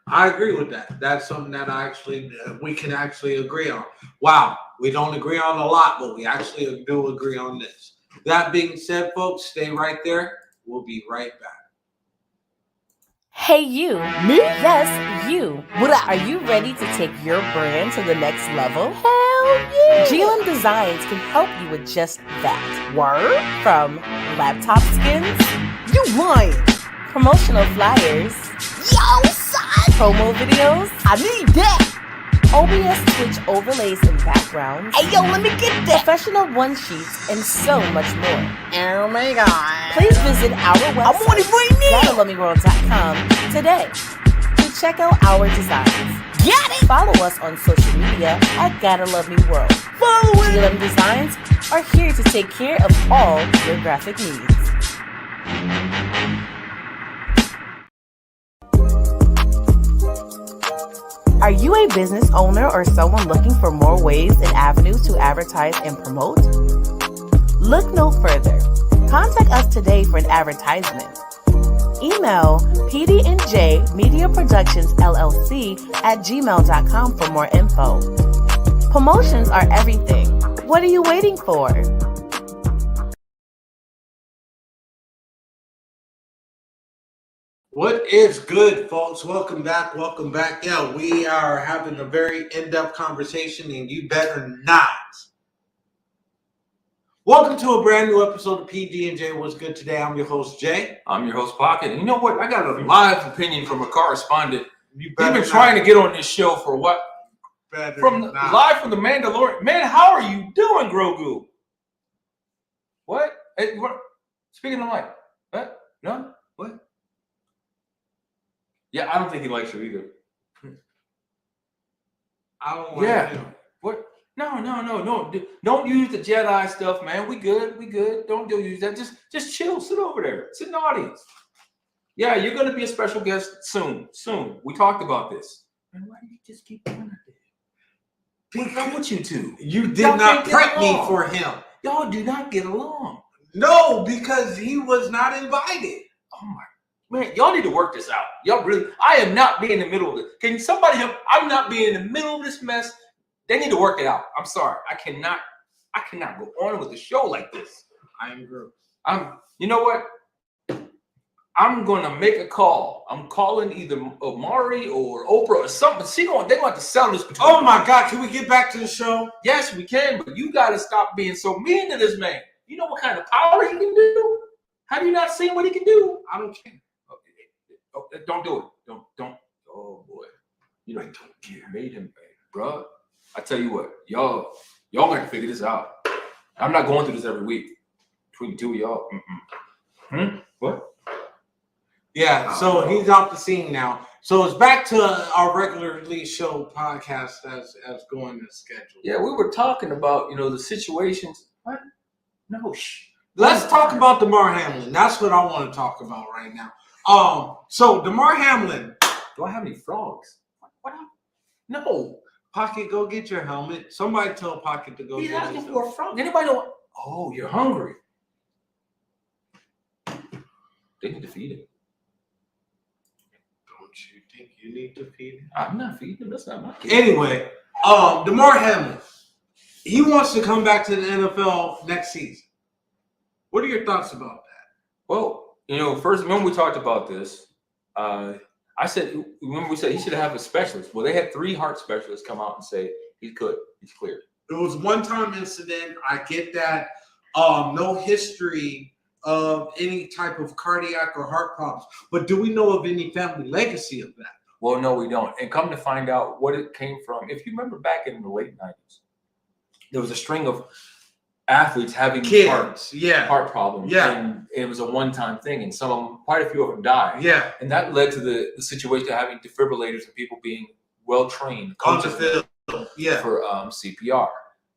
I agree with that. That's something that we can actually agree on. Wow, we don't agree on a lot, but we actually do agree on this. That being said, folks, stay right there. We'll be right back. Hey, you. Me? Yes, you. What up? Are you ready to take your brand to the next level? Hell yeah! GLM Designs can help you with just that. Word? From laptop skins? You lying! Promotional flyers? Yo, son! promo videos? I need that. OBS Twitch overlays and backgrounds. Hey, yo, let me get that. Professional one-sheets and so much more. Oh my God. Please visit our I'm on it website, right now. GottaLoveMeWorld.com today to check out our designs. Got it. Follow us on social media at Gotta Love Me World. Follow it. GLM Designs are here to take care of all your graphic needs. Are you a business owner or someone looking for more ways and avenues to advertise and promote? Look no further. Contact us today for an advertisement. Email PD&J Media Productions LLC at gmail.com for more info. Promotions are everything. What are you waiting for? What is good, folks? Welcome back. Welcome back. Yeah, we are having a very in-depth conversation, and you better not. Welcome to a brand new episode of PD&J. What's good today? I'm your host, Jay. I'm your host, Pocket. And you know what? I got a live opinion from a correspondent. You He's better been not. trying to get on this show for what? Better Live from the Mandalorian. Man, how are you doing, Grogu? What? Hey, what? Speaking of light. What? No? What? Yeah, I don't think he likes you either. I don't like him. What? No. Don't use the Jedi stuff, man. We good. Don't use that. Just chill. Sit over there. Sit in the audience. Yeah, you're going to be a special guest soon. We talked about this. Man, why do you just keep doing that? What's up with you two? You did not prep me for him. Y'all do not get along. No, because he was not invited. Oh my. Man, y'all need to work this out. Y'all really, I am not being in the middle of it. Can somebody help? I'm not being in the middle of this mess. They need to work it out. I'm sorry. I cannot go on with the show like this. I agree. You know what? I'm gonna make a call. I'm calling either Amari or Oprah or something. They're going to sell this. Oh my God, can we get back to the show? Yes, we can, but you gotta stop being so mean to this man. You know what kind of power he can do? Have you not seen what he can do? I don't care. Don't do it. Don't. Oh boy. You know, I don't care. Made him, bro. I tell you what, y'all got to figure this out. I'm not going through this every week between the two of y'all. What? Yeah, so he's off the scene now. So it's back to our regularly show podcast as going as scheduled. Yeah, we were talking about, the situations. What? No, Let's talk about DeMar Hamlin. That's what I want to talk about right now. So DeMar Hamlin. Do I have any frogs? What? No. Pocket, go get your helmet. Somebody tell Pocket to go He's get asking his for a frog. Anybody know? Oh, you're hungry. They need to feed him. Don't you think you need to feed him? I'm not feeding him. That's not my kid. Anyway, DeMar Hamlin. He wants to come back to the NFL next season. What are your thoughts about that? Well, first, remember we talked about this. I said, remember we said he should have a specialist. Well, they had 3 heart specialists come out and say he's good. He's cleared. It was one-time incident. I get that. No history of any type of cardiac or heart problems. But do we know of any family legacy of that? Well, no, we don't. And come to find out what it came from. If you remember back in the late 90s, there was a string of athletes having heart problems. Yeah. And it was a one-time thing. And quite a few of them died. Yeah. And that led to the situation of having defibrillators and people being well-trained on the field. Yeah. For CPR.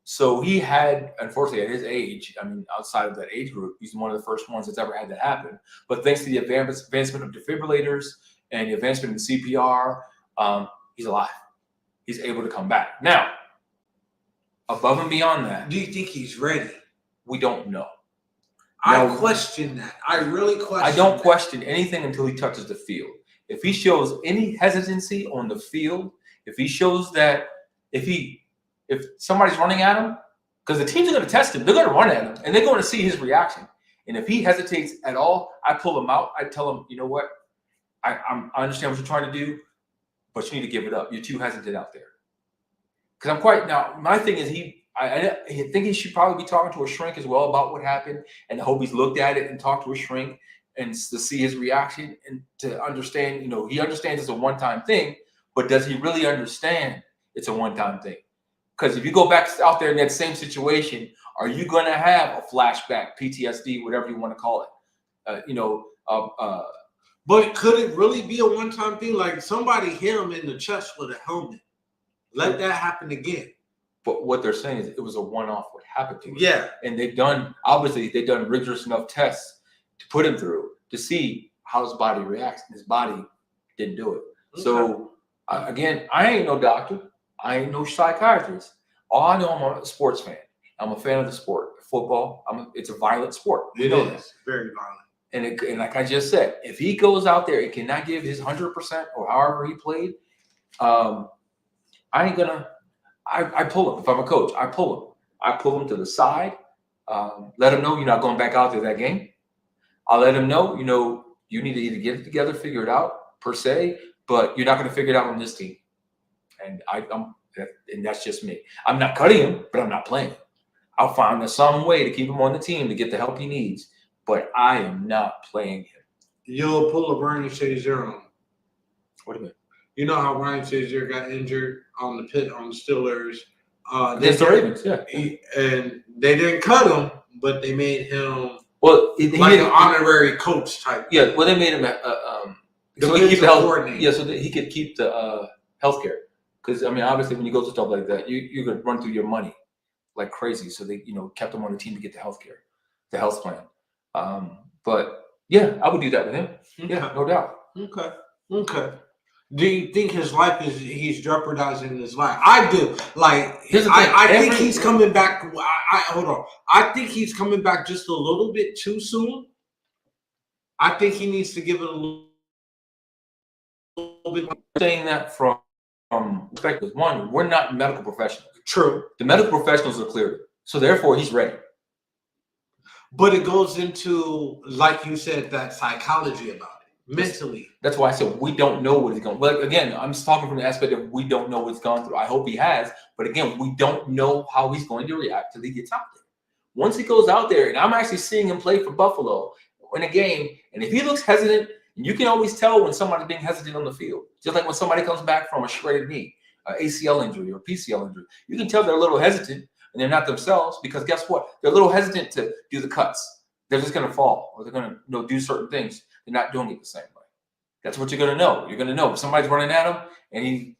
So he had, unfortunately, at his age, outside of that age group, he's one of the first ones that's ever had that happen. But thanks to the advancement of defibrillators and the advancement in CPR, he's alive. He's able to come back. Now, above and beyond that, do you think he's ready? We don't know. I question that. I really question I don't question anything until he touches the field. If he shows any hesitancy on the field, if he shows that if somebody's running at him, because the teams are going to test him, they're going to run at him, and they're going to see his reaction. And if he hesitates at all, I pull him out. I tell him, you know what? I understand what you're trying to do, but you need to give it up. You're too hesitant out there. Because my thing is I think he should probably be talking to a shrink as well about what happened, and I hope he's looked at it and talked to a shrink and to see his reaction and to understand, he understands it's a one-time thing, but does he really understand it's a one-time thing? Because if you go back out there in that same situation, are you going to have a flashback, PTSD, whatever you want to call it? But could it really be a one-time thing? Like somebody hit him in the chest with a helmet. Let that happen again. But what they're saying is it was a one-off what happened to him. Yeah. And they've done rigorous enough tests to put him through to see how his body reacts. And his body didn't do it. Okay. So, again, I ain't no doctor. I ain't no psychiatrist. All I know, I'm a sports fan. I'm a fan of the sport. Football, it's a violent sport. It is very violent. And like I just said, if he goes out there and cannot give his 100% or however he played, I ain't gonna. I pull him. If I'm a coach, I pull him. I pull him to the side. Let him know you're not going back out there that game. I'll let him know, you need to either get it together, figure it out per se, but you're not going to figure it out on this team. And and that's just me. I'm not cutting him, but I'm not playing him. I'll find some way to keep him on the team to get the help he needs, but I am not playing him. You'll pull a Ryan Shazier on him. What do you mean? You know how Ryan Shazier got injured on the Steelers. Against the Ravens, yeah. And they didn't cut him, but they made him an honorary coach type. Yeah, well, they made him so he keep the health. Yeah, so that he could keep the health care. Because obviously, when you go to stuff like that, you could run through your money like crazy. So they, kept him on the team to get the health care, the health plan. But yeah, I would do that with him. Okay. Yeah, no doubt. Okay. Do you think he's jeopardizing his life? I do. Like, I think he's coming back. Hold on. I think he's coming back just a little bit too soon. I think he needs to give it a little bit. Saying that from perspective. One, we're not medical professionals. True. The medical professionals are cleared. So therefore, he's ready. But it goes into, like you said, that psychology about it. Mentally. That's why I said we don't know what he's going. But again, I'm just talking from the aspect of we don't know what's gone through. I hope he has, but again, we don't know how he's going to react till he gets out there. Once he goes out there, and I'm actually seeing him play for Buffalo in a game, and if he looks hesitant, and you can always tell when somebody's being hesitant on the field, just like when somebody comes back from a shredded knee, ACL injury or PCL injury, you can tell they're a little hesitant and they're not themselves because guess what? They're a little hesitant to do the cuts. They're just going to fall or they're going to do certain things. They're not doing it the same way. That's what you're going to know. You're going to know if somebody's running at him and he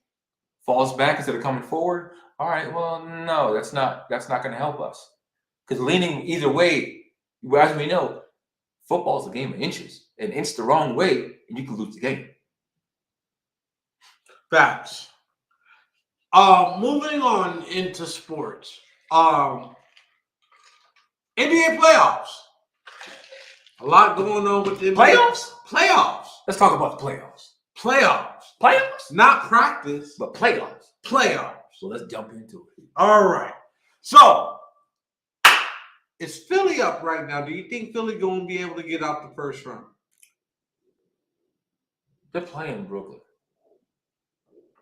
falls back instead of coming forward. All right, well, no, that's not going to help us. Because leaning either way, as we know, football is a game of inches. An inch the wrong way, and you can lose the game. Facts. Moving on into sports. NBA playoffs. A lot going on with the playoffs. Playoffs. Let's talk about the playoffs. Playoffs. Not practice, but playoffs. So let's jump into it. All right. So is Philly up right now? Do you think Philly going to be able to get out the first round? They're playing Brooklyn.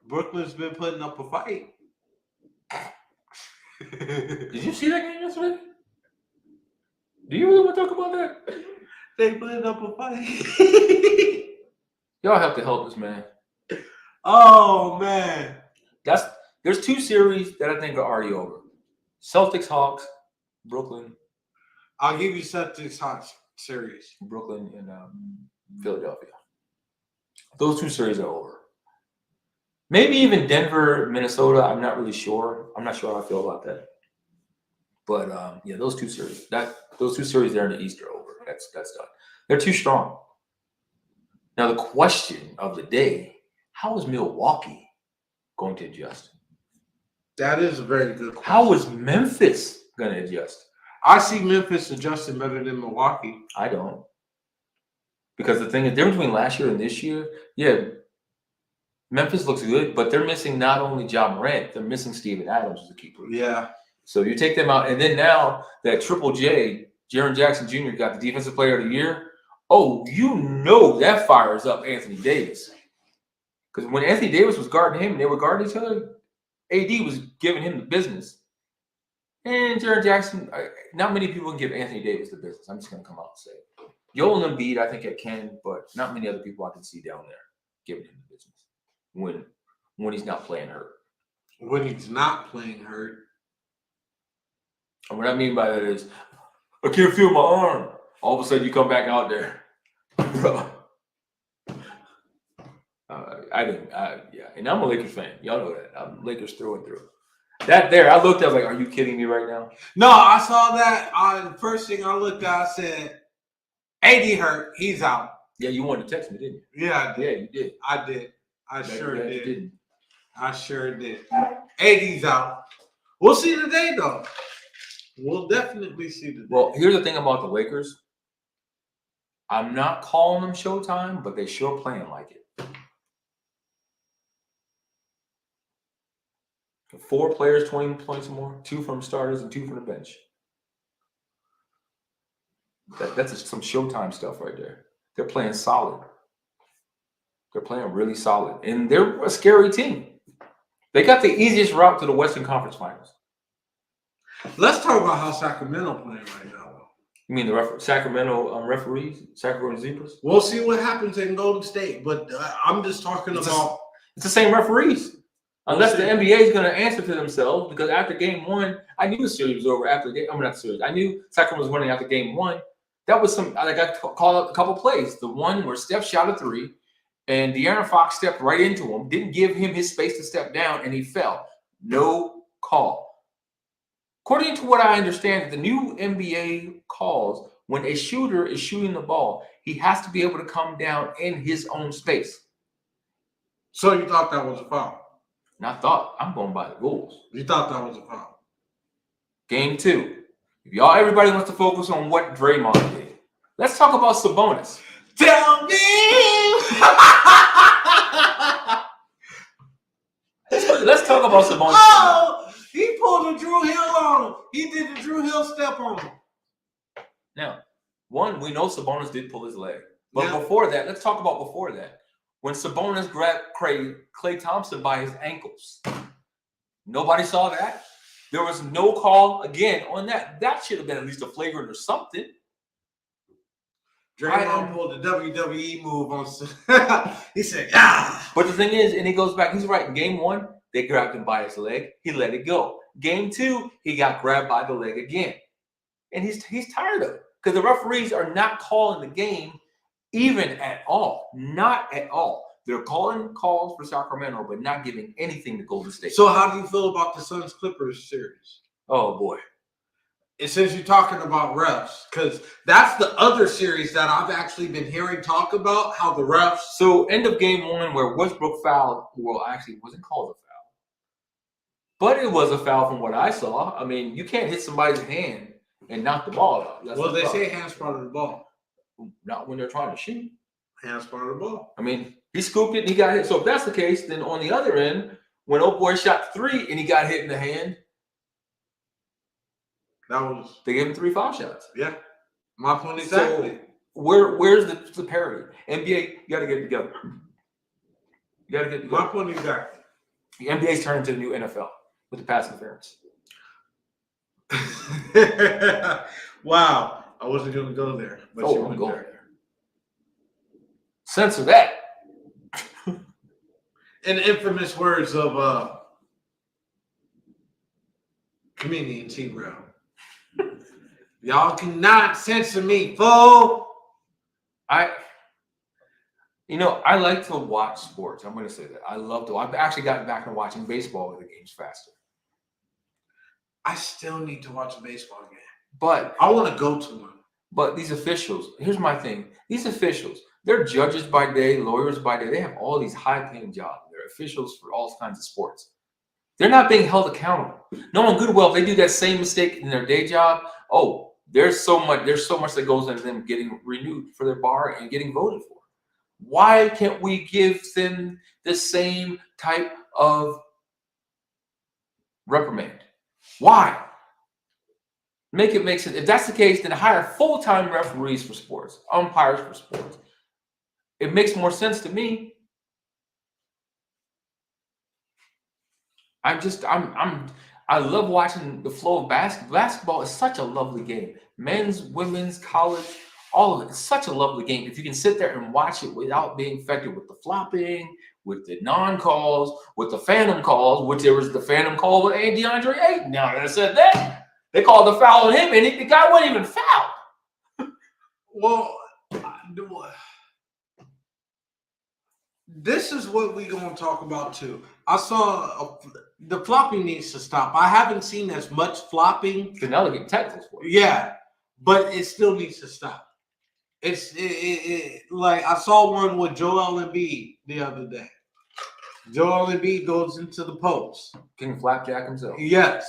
Brooklyn's been putting up a fight. Did you see that game yesterday? Do you really want to talk about that? They putting up a fight. Y'all have to help us, man. Oh, man. There's two series that I think are already over. Celtics, Hawks, Brooklyn. I'll give you Celtics, Hawks series. Brooklyn and Philadelphia. Those two series are over. Maybe even Denver, Minnesota. I'm not really sure. I'm not sure how I feel about that. But yeah, those two series. Those two series there in the East are over. That's done. They're too strong. Now the question of the day: how is Milwaukee going to adjust? That is a very good question. How is Memphis going to adjust? I see Memphis adjusting better than Milwaukee. I don't. Because the thing is, the difference between last year and this year, yeah, Memphis looks good, but they're missing not only Ja Morant, they're missing Steven Adams as a keeper. Yeah. So you take them out, and then now that Triple J, Jaren Jackson Jr. got the Defensive Player of the Year, that fires up Anthony Davis. Because when Anthony Davis was guarding him and they were guarding each other, AD was giving him the business. And Jaren Jackson, not many people can give Anthony Davis the business. I'm just going to come out and say it. Joel Embiid, I think it can, but not many other people I can see down there giving him the business when he's not playing hurt. When he's not playing hurt. And what I mean by that is, I can't feel my arm. All of a sudden, you come back out there, bro. Yeah, and I'm a Lakers fan. Y'all know that. I'm Lakers through and through. That there, I looked at like, are you kidding me right now? No, I saw that. The first thing I looked at, I said, AD hurt. He's out. Yeah, you wanted to text me, didn't you? Yeah, I did. Yeah, you did. I did. I sure did. Didn't. I sure did. AD's out. We'll see today, though. We'll definitely see today. Well, here's the thing about the Lakers. I'm not calling them Showtime, but they sure playing like it. 4 players, 20 points or more, 2 from starters and 2 from the bench. That's some Showtime stuff right there. They're playing solid. They're playing really solid. And they're a scary team. They got the easiest route to the Western Conference Finals. Let's talk about how Sacramento playing right now, though. You mean the Sacramento referees? Sacramento Zebras? We'll see what happens in Golden State, but I'm just talking about... It's the same referees. Unless the NBA is going to answer to themselves, because after game 1, I knew the series was over after game. I mean, not the series. I knew Sacramento was winning after game 1. That was I called out a couple plays. The one where Steph shot a 3, and De'Aaron Fox stepped right into him, didn't give him his space to step down, and he fell. No call. According to what I understand, the new NBA calls, when a shooter is shooting the ball, he has to be able to come down in his own space. So you thought that was a foul? Not thought. I'm going by the rules. You thought that was a foul? Game 2. If everybody wants to focus on what Draymond did, let's talk about Sabonis. Tell me. Let's talk about Sabonis. Oh, he pulled a Drew Hill on him. He did the Drew Hill step on him. Now, one, we know Sabonis did pull his leg. But before that, let's talk about before that. When Sabonis grabbed Klay Thompson by his ankles. Nobody saw that. There was no call, again, on that. That should have been at least a flagrant or something. Draymond pulled the WWE move on. He said, ah. But the thing is, and he goes back, he's right. In game 1, they grabbed him by his leg. He let it go. Game 2, he got grabbed by the leg again. And he's tired of it. Because the referees are not calling the game even at all. Not at all. They're calling calls for Sacramento, but not giving anything to Golden State. So how do you feel about the Suns-Clippers series? Oh, boy. And since you're talking about refs, because that's the other series that I've actually been hearing talk about, how the refs... So end of game 1 where Westbrook fouled, well, actually, it wasn't called a foul. But it was a foul from what I saw. I mean, you can't hit somebody's hand and knock the ball out. Well, they say hands part of the ball. Not when they're trying to shoot. Hands part of the ball. I mean, he scooped it and he got hit. So if that's the case, then on the other end, when old boy shot 3 and he got hit in the hand, they gave him 3 foul shots. Yeah, my point exactly. So where's the parity? NBA, you got to get it together. You got to get it together. My point exactly. The NBA's turning to the new NFL with the pass interference. Wow, I wasn't going to go there, but you went there. Censor that. In the infamous words of comedian T. Brown. Y'all cannot censor me, fool. I like to watch sports. I'm going to say that. I love to. I've actually gotten back to watching baseball with the games faster. I still need to watch a baseball game. But I want to go to one. But these officials, here's my thing. These officials, they're judges by day, lawyers by day. They have all these high-paying jobs. They're officials for all kinds of sports. They're not being held accountable. Knowing good well, if they do that same mistake in their day job, there's so much that goes into them getting renewed for their bar and getting voted for. Why can't we give them the same type of reprimand? Why? Make it make sense. If that's the case, then hire full-time referees for sports, umpires for sports. It makes more sense to me. I love watching the flow of basketball. Basketball is such a lovely game. Men's, women's, college, all of it. It's such a lovely game. If you can sit there and watch it without being affected with the flopping, with the non-calls, with the phantom calls, which there was the phantom call with DeAndre Ayton. Now that I said that, they called the foul on him, and the guy wasn't even fouled. Well, this is what we're going to talk about too. I saw the flopping needs to stop. I haven't seen as much flopping. Because now they're getting technicals for it. Yeah, but it still needs to stop. It's like I saw one with Joel Embiid the other day. Joel Embiid goes into the post. King Flapjack himself. Yes.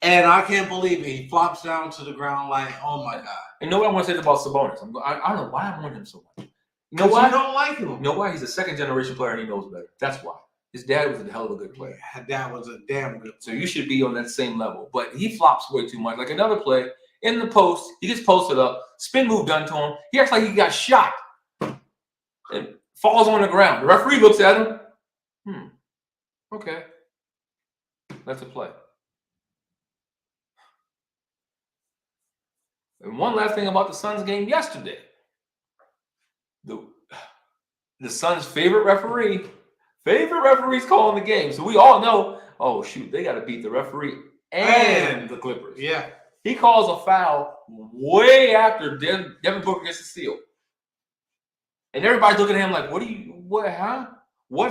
And I can't believe it. He flops down to the ground like, oh my God. And you know what I want to say about Sabonis? I don't know why I want him so much. You know why? You don't like him. You know why? He's a second-generation player and he knows better. That's why. His dad was a hell of a good player. His dad was a damn good player. So you should be on that same level. But he flops way too much. Like another play, in the post, he gets posted up, spin move done to him. He acts like he got shot and falls on the ground. The referee looks at him. Okay. That's a play. And one last thing about the Suns game yesterday. The Suns' favorite referee's calling the game. So we all know, oh, shoot, they got to beat the referee and the Clippers. Yeah. He calls a foul way after Devin Booker gets the steal. And everybody's looking at him like, what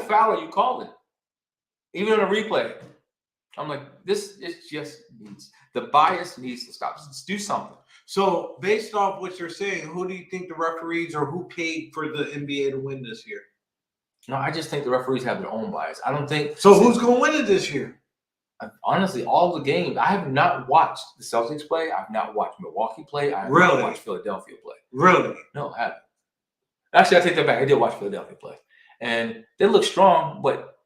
foul are you calling? Even on a replay. I'm like, the bias needs to stop. Let's do something. So, based off what you're saying, who do you think the referees or who paid for the NBA to win this year? No, I just think the referees have their own bias. I don't think. So, who's going to win it this year? Honestly, all the games. I have not watched the Celtics play. I've not watched Milwaukee play. I have not watched Philadelphia play. Really? No, I haven't. Actually, I take that back. I did watch Philadelphia play. And they look strong, but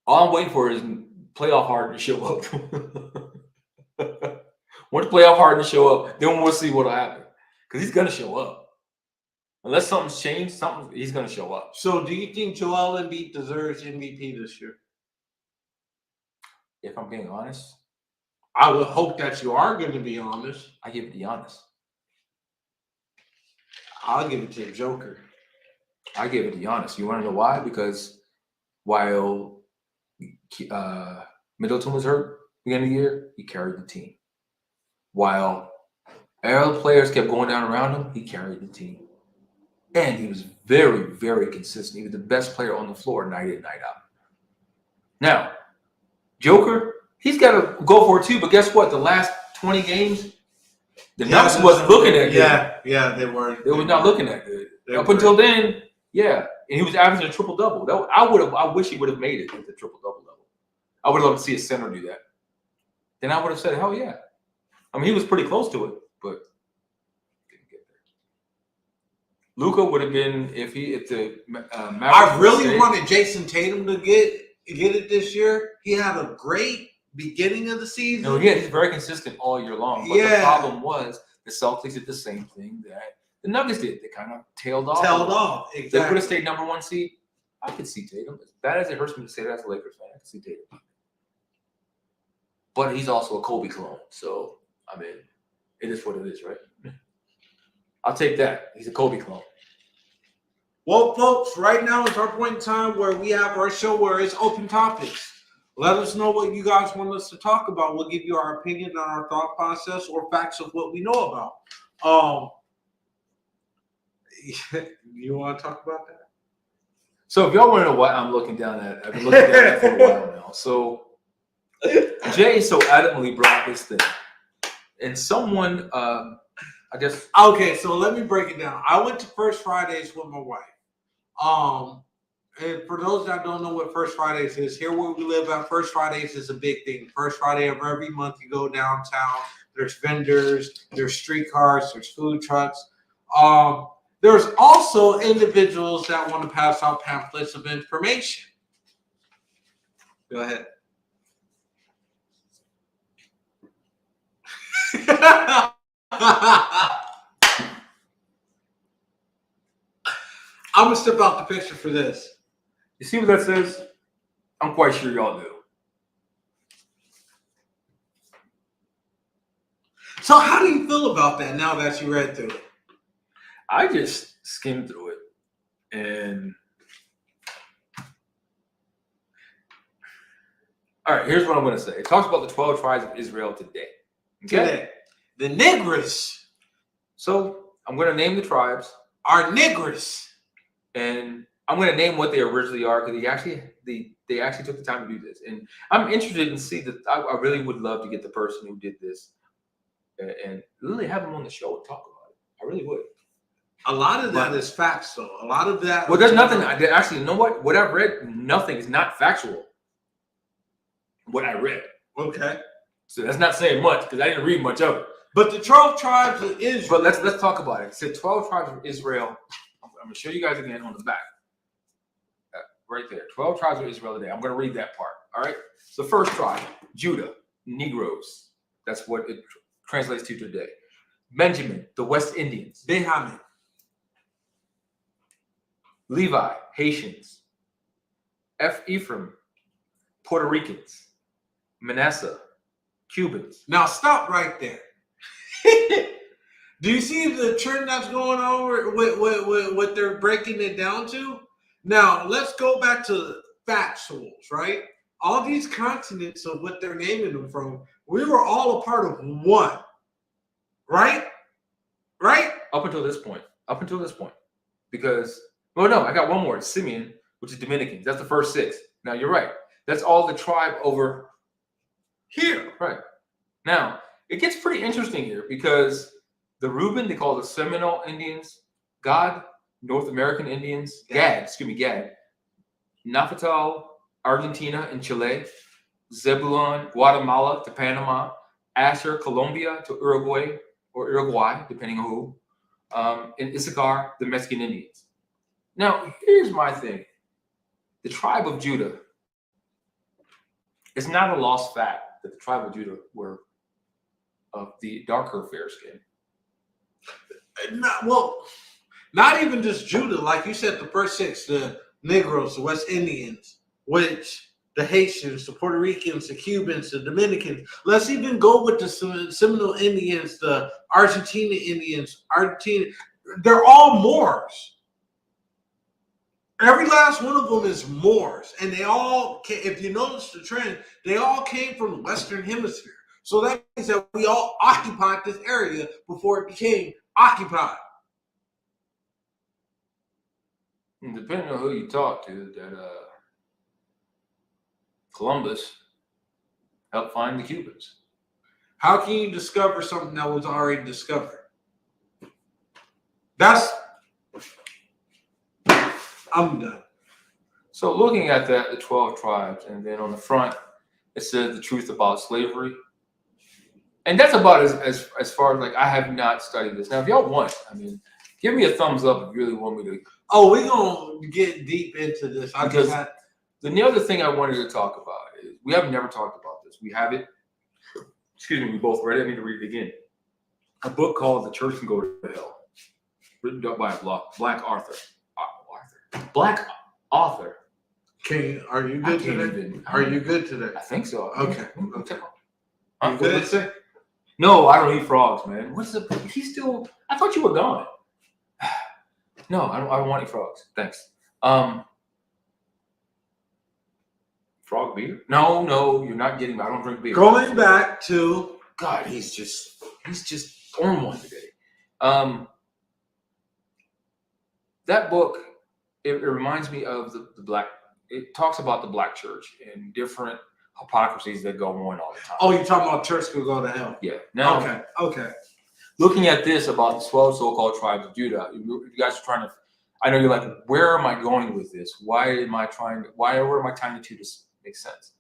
all I'm waiting for is playoff Harden to show up. Once playoff Harden show up, then we'll see what'll happen. Because he's gonna show up. Unless something's changed, he's gonna show up. So do you think Joel Embiid deserves MVP this year? If I'm being honest. I would hope that you are going to be honest. I give it to Giannis. I'll give it to the Joker. I give it to Giannis. You want to know why? Because while Middleton was hurt at the beginning of the year, he carried the team. While all the players kept going down around him, he carried the team. And he was very, very consistent. He was the best player on the floor night in, night out. Now, Joker, he's got to go for it too. But guess what? The last 20 games, the Nuggets wasn't looking that good. Yeah, they weren't. They were not looking that good. Until then, yeah. And he was averaging a triple-double. I wish he would have made it at the triple-double level. I would love to see a center do that. Then I would have said, hell yeah. I mean, he was pretty close to it, but didn't get there. Luka would have been if the Mavericks. I really wanted Jason Tatum to get it this year. He had a great beginning of the season. No, yeah, he's very consistent all year long. But the problem was the Celtics did the same thing that the Nuggets did. They kind of tailed off. Exactly. They would have stayed number one seed. I could see Tatum. As bad as it hurts me to say that as a Lakers fan, I could see Tatum. But he's also a Kobe clone, so. I mean, it is what it is, right? I'll take that. He's a Kobe clone. Well, folks, right now is our point in time where we have our show where it's open topics. Let us know what you guys want us to talk about. We'll give you our opinion on our thought process or facts of what we know about. You want to talk about that? So if y'all want to know what I'm looking down at, I've been looking down at it for a while now. So Jay so adamantly brought this thing. And someone, I guess. Okay, so let me break it down. I went to First Fridays with my wife. And for those that don't know what First Fridays is, here where we live at, First Fridays is a big thing. First Friday of every month, you go downtown. There's vendors, there's streetcars, there's food trucks. There's also individuals that want to pass out pamphlets of information. Go ahead. I'm gonna step out the picture for this. You see what that says? I'm quite sure y'all do. So how do you feel about that now that you read through it? I just skimmed through it, and all right, here's what I'm going to say. It talks about the 12 tribes of Israel today. Okay? Today. The niggers. So I'm going to name the tribes. Are niggers. And I'm going to name what they originally are because they actually took the time to do this. And I'm interested in see that. I really would love to get the person who did this and really have them on the show and talk about it. I really would. A lot of that is facts, though. A lot of that. Well, there's nothing. Actually, you know what? What I've read, nothing is not factual. What I read. Okay. So that's not saying much because I didn't read much of it. But the 12 tribes of Israel. But let's talk about it. It said 12 tribes of Israel. I'm going to show you guys again on the back. Right there. 12 tribes of Israel today. I'm going to read that part. All right. So first tribe, Judah, Negroes. That's what it translates to today. Benjamin, the West Indians. Benjamin. Levi, Haitians. Ephraim, Puerto Ricans. Manasseh, Cubans. Now stop right there. Do you see the trend that's going on with what they're breaking it down to? Now let's go back to factuals, right? All these continents of what they're naming them from, we were all a part of one, right? Right? Up until this point. Because, well, no, I got one more. It's Simeon, which is Dominicans. That's the first 6. Now, you're right. That's all the tribe over here. Right. Now, it gets pretty interesting here because the Reuben, they call the Seminole Indians, Gad, North American Indians, Gad, Naphtali, Argentina and Chile, Zebulon, Guatemala to Panama, Asher, Colombia to Uruguay, or Uruguay, depending on who, and Issachar, the Mexican Indians. Now, here's my thing. The tribe of Judah, it's not a lost fact that the tribe of Judah were of the darker fair skin. Not even just Judah. Like you said, the first 6, the Negroes, the West Indians, which the Haitians, the Puerto Ricans, the Cubans, the Dominicans. Let's even go with the Seminole Indians, the Argentina Indians. They're all Moors. Every last one of them is Moors. And they all, if you notice the trend, they all came from the Western Hemisphere. So that means that we all occupied this area before it became occupied. And depending on who you talk to, that Columbus helped find the Cubans. How can you discover something that was already discovered? I'm done. So looking at that, the 12 tribes, and then on the front, it says the truth about slavery. And that's about as far as, like, I have not studied this. Now, if y'all want, I mean, give me a thumbs up if you really want me to. Oh, we're going to get deep into this. The other thing I wanted to talk about is, we have never talked about this. We have it. Excuse me, we both read it. I need to read it again. A book called The Church Can Go to Hell, written by a black author. Black author. Are you good today? Are you good today? I think so. Okay. You good? No, I don't eat frogs, man. What's the? He's still. I thought you were gone. No, I don't want any frogs. Thanks. Frog beer? No, you're not getting. I don't drink beer. Going back to God, he's just on one today. That book, it reminds me of the black. It talks about the black church and different hypocrisies that go on all the time. Oh, you're talking about church could go to hell? Yeah. Now, okay. Looking at this about the 12 so-called tribes of Judah, you guys are trying to. I know you're like, where am I going with this? Where am I trying to this make sense?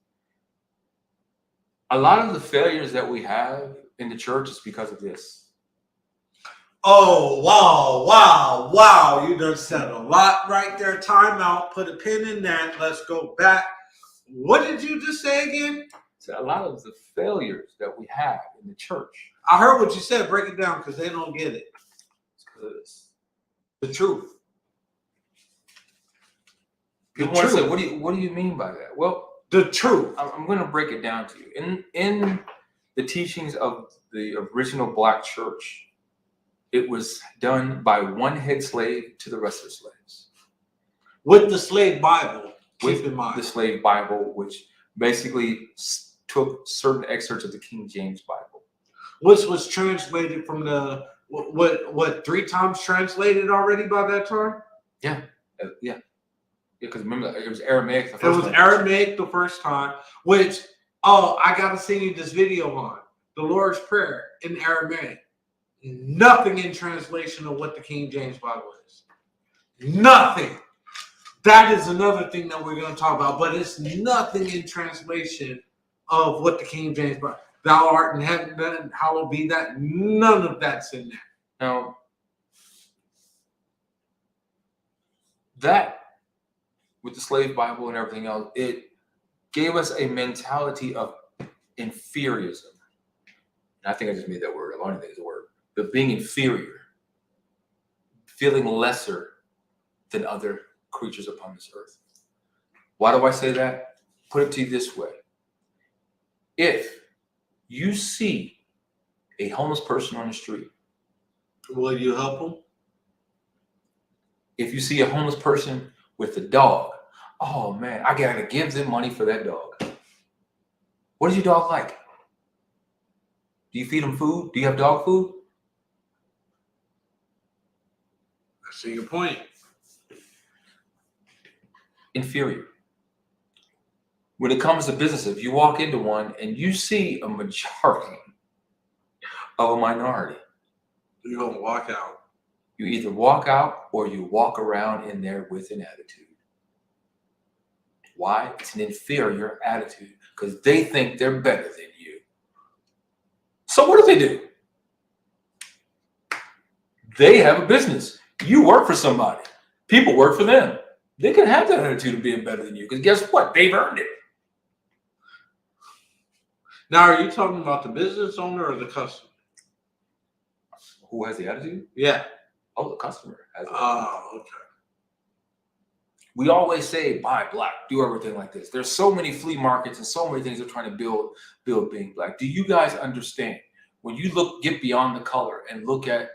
A lot of the failures that we have in the church is because of this. Oh, wow. You done said a lot right there. Time out. Put a pin in that. Let's go back. What did you just say again? So a lot of the failures that we have in the church. I heard what you said. Break it down because they don't get it. It's because the truth. People want to say, what do you mean by that? Well, the truth. I'm going to break it down to you. In the teachings of the original black church, it was done by one head slave to the rest of the slaves. With the slave Bible, keep in mind. The slave Bible, which basically took certain excerpts of the King James Bible. Which was translated from the, what 3 times translated already by that time? Yeah. Because remember, it was Aramaic the first time. It was Aramaic the first time, which, I got to send you this video on. The Lord's Prayer in Aramaic. Nothing in translation of what the King James Bible is. Nothing. That is another thing that we're going to talk about, but it's nothing in translation of what the King James Bible. Thou art in heaven, hallowed be that. None of that's in there. Now, that, with the slave Bible and everything else, it gave us a mentality of inferiorism. And I think I just made that word. I don't think it's a word. But being inferior, feeling lesser than other creatures upon this earth. Why do I say that? Put it to you this way. If you see a homeless person on the street, will you help them? If you see a homeless person with a dog, oh man, I gotta give them money for that dog. What does your dog like? Do you feed him food? Do you have dog food? I see your point. Inferior. When it comes to business, if you walk into one and you see a majority of a minority, you're going to walk out. You either walk out or you walk around in there with an attitude. Why? It's an inferior attitude because they think they're better than you. So what do they do? They have a business. You work for somebody. People work for them. They can have that attitude of being better than you because guess what? They've earned it. Now, are you talking about the business owner or the customer? Who has the attitude? Yeah. Oh, the customer has the attitude. Oh, okay. We always say, buy black, do everything like this. There's so many flea markets and so many things they're trying to build being black. Do you guys understand? When you get beyond the color and look at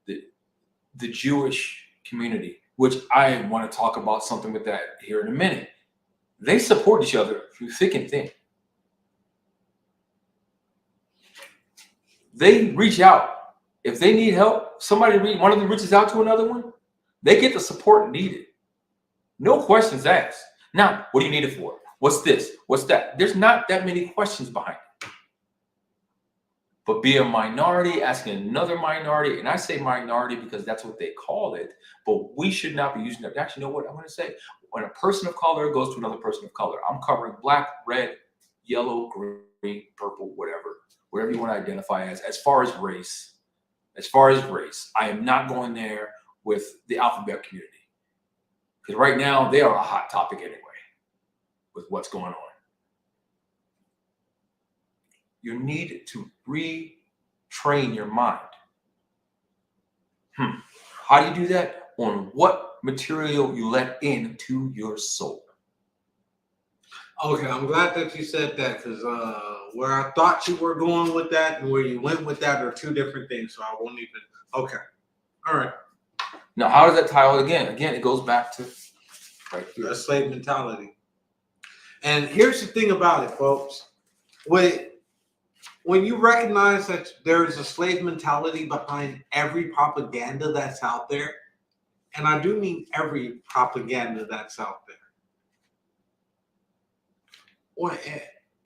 the Jewish community, which I want to talk about something with that here in a minute, they support each other through thick and thin. They reach out. If they need help, one of them reaches out to another one, they get the support needed. No questions asked. Now, what do you need it for? What's this? What's that? There's not that many questions behind it. But be a minority asking another minority, and I say minority because that's what they call it, but we should not be using that. Actually, you know what I'm going to say? When a person of color goes to another person of color, I'm covering black, red, yellow, green, purple, whatever you want to identify as far as race. As far as race, I am not going there with the alphabet community. Because right now, they are a hot topic anyway with what's going on. You need to retrain your mind. How do you do that? On what material you let into your soul. Okay, I'm glad that you said that because where I thought you were going with that and where you went with that are two different things. So I won't even. Okay. All right. Now, how does that tie out again? Again, it goes back to right here. A slave mentality. And here's the thing about it, folks. When you recognize that there is a slave mentality behind every propaganda that's out there, and I do mean every propaganda that's out there. What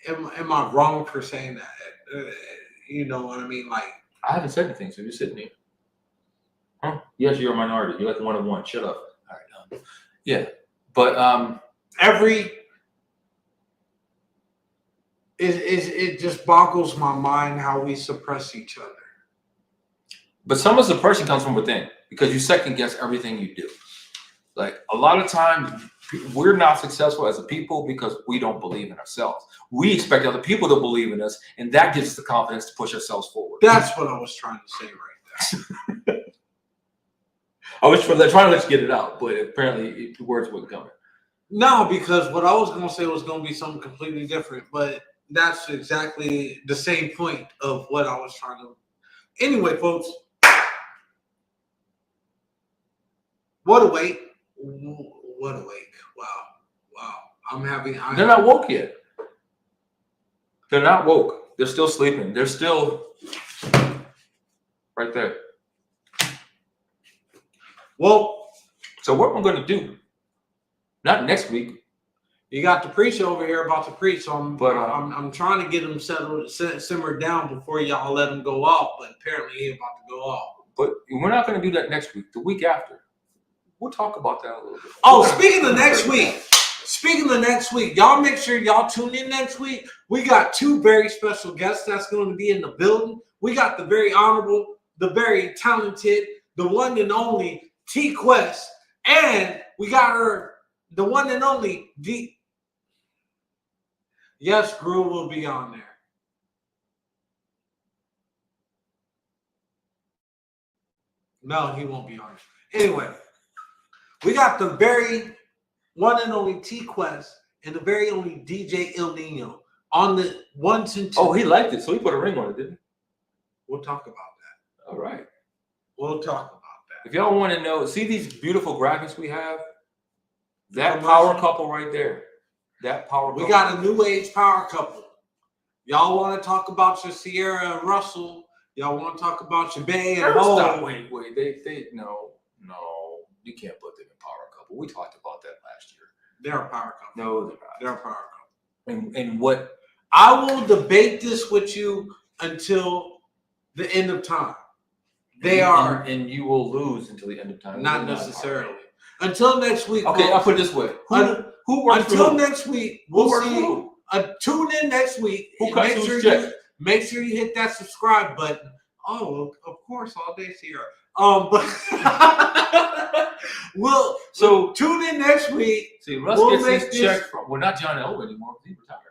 am I wrong for saying that? You know what I mean? Like, I haven't said anything, so you're sitting here. Huh? Yes, you're a minority. You're like one of one. Shut up. All right. Yeah, but it just boggles my mind how we suppress each other. But some of the suppression comes from within because you second guess everything you do. Like a lot of times we're not successful as a people because we don't believe in ourselves. We expect other people to believe in us, and that gives us the confidence to push ourselves forward. That's what I was trying to say right there. I was trying to let you get it out, but apparently the words wouldn't come. No, because what I was going to say was going to be something completely different. But that's exactly the same point of what I was trying to. Anyway, folks, what a wake! What a wake! Wow! I'm having. They're not woke yet. They're not woke. They're still sleeping. They're still right there. Well, so what am I going to do? Not next week. You got the preacher over here about to preach, so I'm trying to get him simmered down before y'all let him go off. But apparently he's about to go off. But we're not going to do that next week. The week after, we'll talk about that a little bit. Oh, speaking of next week, y'all make sure y'all tune in next week. We got 2 very special guests that's going to be in the building. We got the very honorable, the very talented, the one and only T Quest, and we got her, the one and only D. Yes, Groove will be on there. No, he won't be on it. Anyway, we got the very one and only T Quest and the very only DJ Il Nino on the 1s and 2s. Oh, he liked it, so he put a ring on it, didn't he? We'll talk about that. All right. We'll talk about that. If y'all want to know, see these beautiful graphics we have? That power couple right there. That power couple. We got a new age power couple. Y'all want to talk about your Sierra and Russell? Y'all want to talk about your Bay and Mo? Stop. Wait. They no. You can't put them in power couple. We talked about that last year. They're a power couple. No, they're not. They're a power couple. And what? I will debate this with you until the end of time. They are, and you will lose until the end of time. Not necessarily. Until next week. Okay, I'll put it this way. Who works until for who? Next week, we'll see. Tune in next week. Who cuts whose check? Make sure you hit that subscribe button. Oh, of course, all day Sierra. But so tune in next week. See, Russ gets his check from not John Elway anymore. He retired.